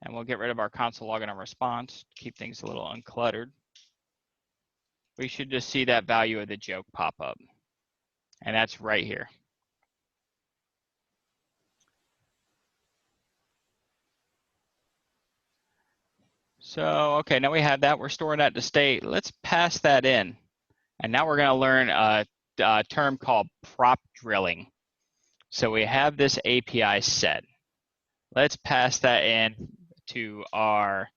and we'll get rid of our console log and our response to keep things a little uncluttered. We should just see that value of the joke pop up. And that's right here. So, okay, now we have that. We're storing that to state. Let's pass that in. And now we're going to learn a term called prop drilling. So we have this API set. Let's pass that in to our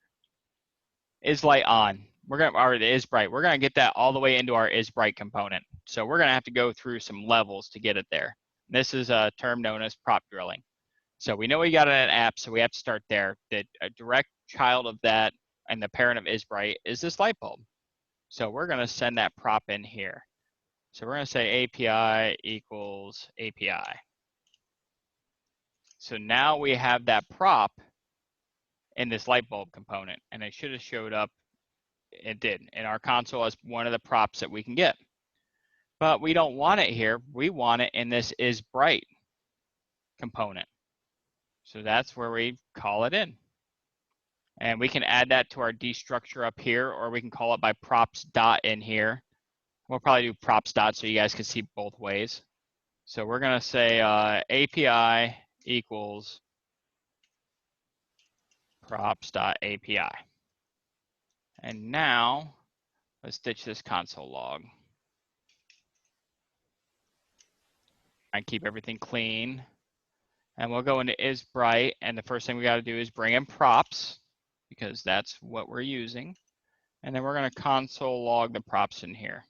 isLight on. We're going to, or the isBright. We're going to get that all the way into our isBright component. So we're going to have to go through some levels to get it there. This is a term known as prop drilling. So we know we got an app, so we have to start there. A direct child of that and the parent of isBright is this light bulb. So we're going to send that prop in here. So we're going to say API equals API. So now we have that prop in this light bulb component, and it should have showed up. It did in our console as one of the props that we can get. But we don't want it here. We want it in this isBright component. So that's where we call it in. And we can add that to our destructure up here, or we can call it by props dot in here. We'll probably do props dot so you guys can see both ways. So we're going to say API equals props.api. And now let's ditch this console log and keep everything clean. And we'll go into isBright, and the first thing we got to do is bring in props because that's what we're using. And then we're going to console log the props in here.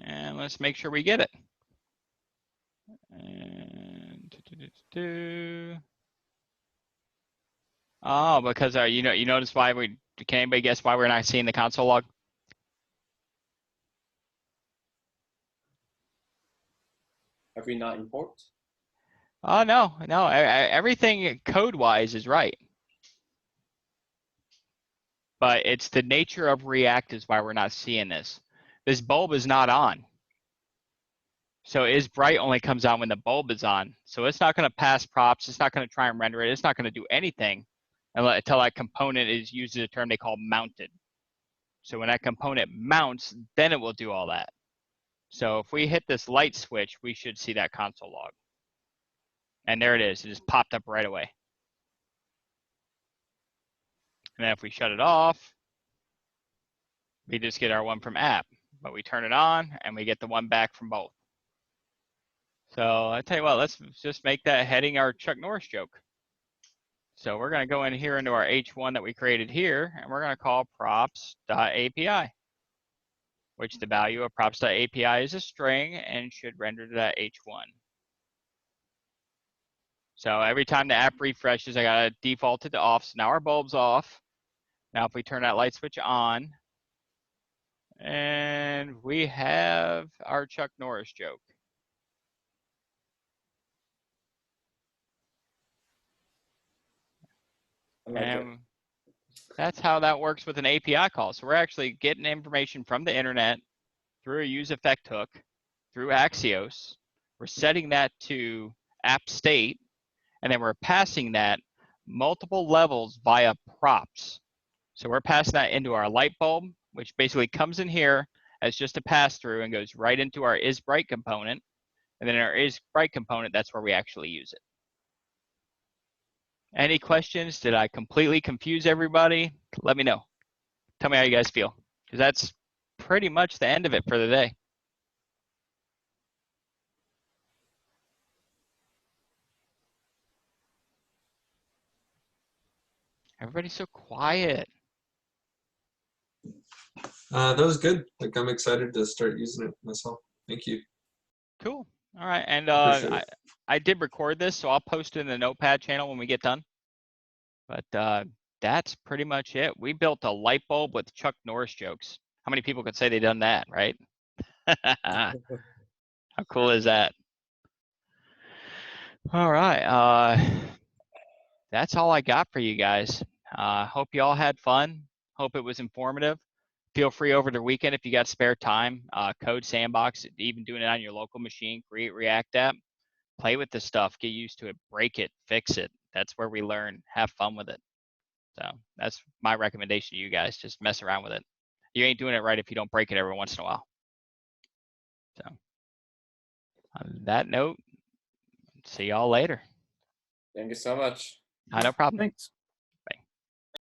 And let's make sure we get it. And oh, because you notice why can anybody guess why we're not seeing the console log? Have we not import? Oh no, everything code-wise is right. But it's the nature of React is why we're not seeing this. This bulb is not on. So isBright only comes on when the bulb is on. So it's not going to pass props. It's not going to try and render it. It's not going to do anything until that component is used a term they call mounted. So when that component mounts, then it will do all that. So if we hit this light switch, we should see that console log. And there it is. It just popped up right away. And then if we shut it off, we just get our one from app. But we turn it on, and we get the one back from both. So I tell you what, let's just make that heading our Chuck Norris joke. So we're going to go in here into our H1 that we created here, and we're going to call props.api, which the value of props.api is a string and should render to that H1. So every time the app refreshes, I got to default it to off. So now our bulb's off. Now if we turn that light switch on, and we have our Chuck Norris joke. And that's how that works with an API call. So we're actually getting information from the internet through a use effect hook, through Axios. We're setting that to app state, and then we're passing that multiple levels via props. So we're passing that into our light bulb, which basically comes in here as just a pass through and goes right into our isBright component. And then in our isBright component, that's where we actually use it. Any questions? Did I completely confuse everybody? Let me know. Tell me how you guys feel, because that's pretty much the end of it for the day. Everybody's so quiet. That was good. Like, I'm excited to start using it myself. Thank you. Cool. All right. And Appreciate it. I did record this, so I'll post it in the Notepad channel when we get done. But that's pretty much it. We built a light bulb with Chuck Norris jokes. How many people could say they done that, right? How cool is that? All right. That's all I got for you guys. Hope you all had fun. Hope it was informative. Feel free over the weekend if you got spare time. Code Sandbox, even doing it on your local machine, create React app. Play with this stuff, get used to it, break it, fix it. That's where we learn. Have fun with it. So that's my recommendation to you guys. Just mess around with it. You ain't doing it right if you don't break it every once in a while. So on that note, see y'all later. Thank you so much. No problem. Thanks.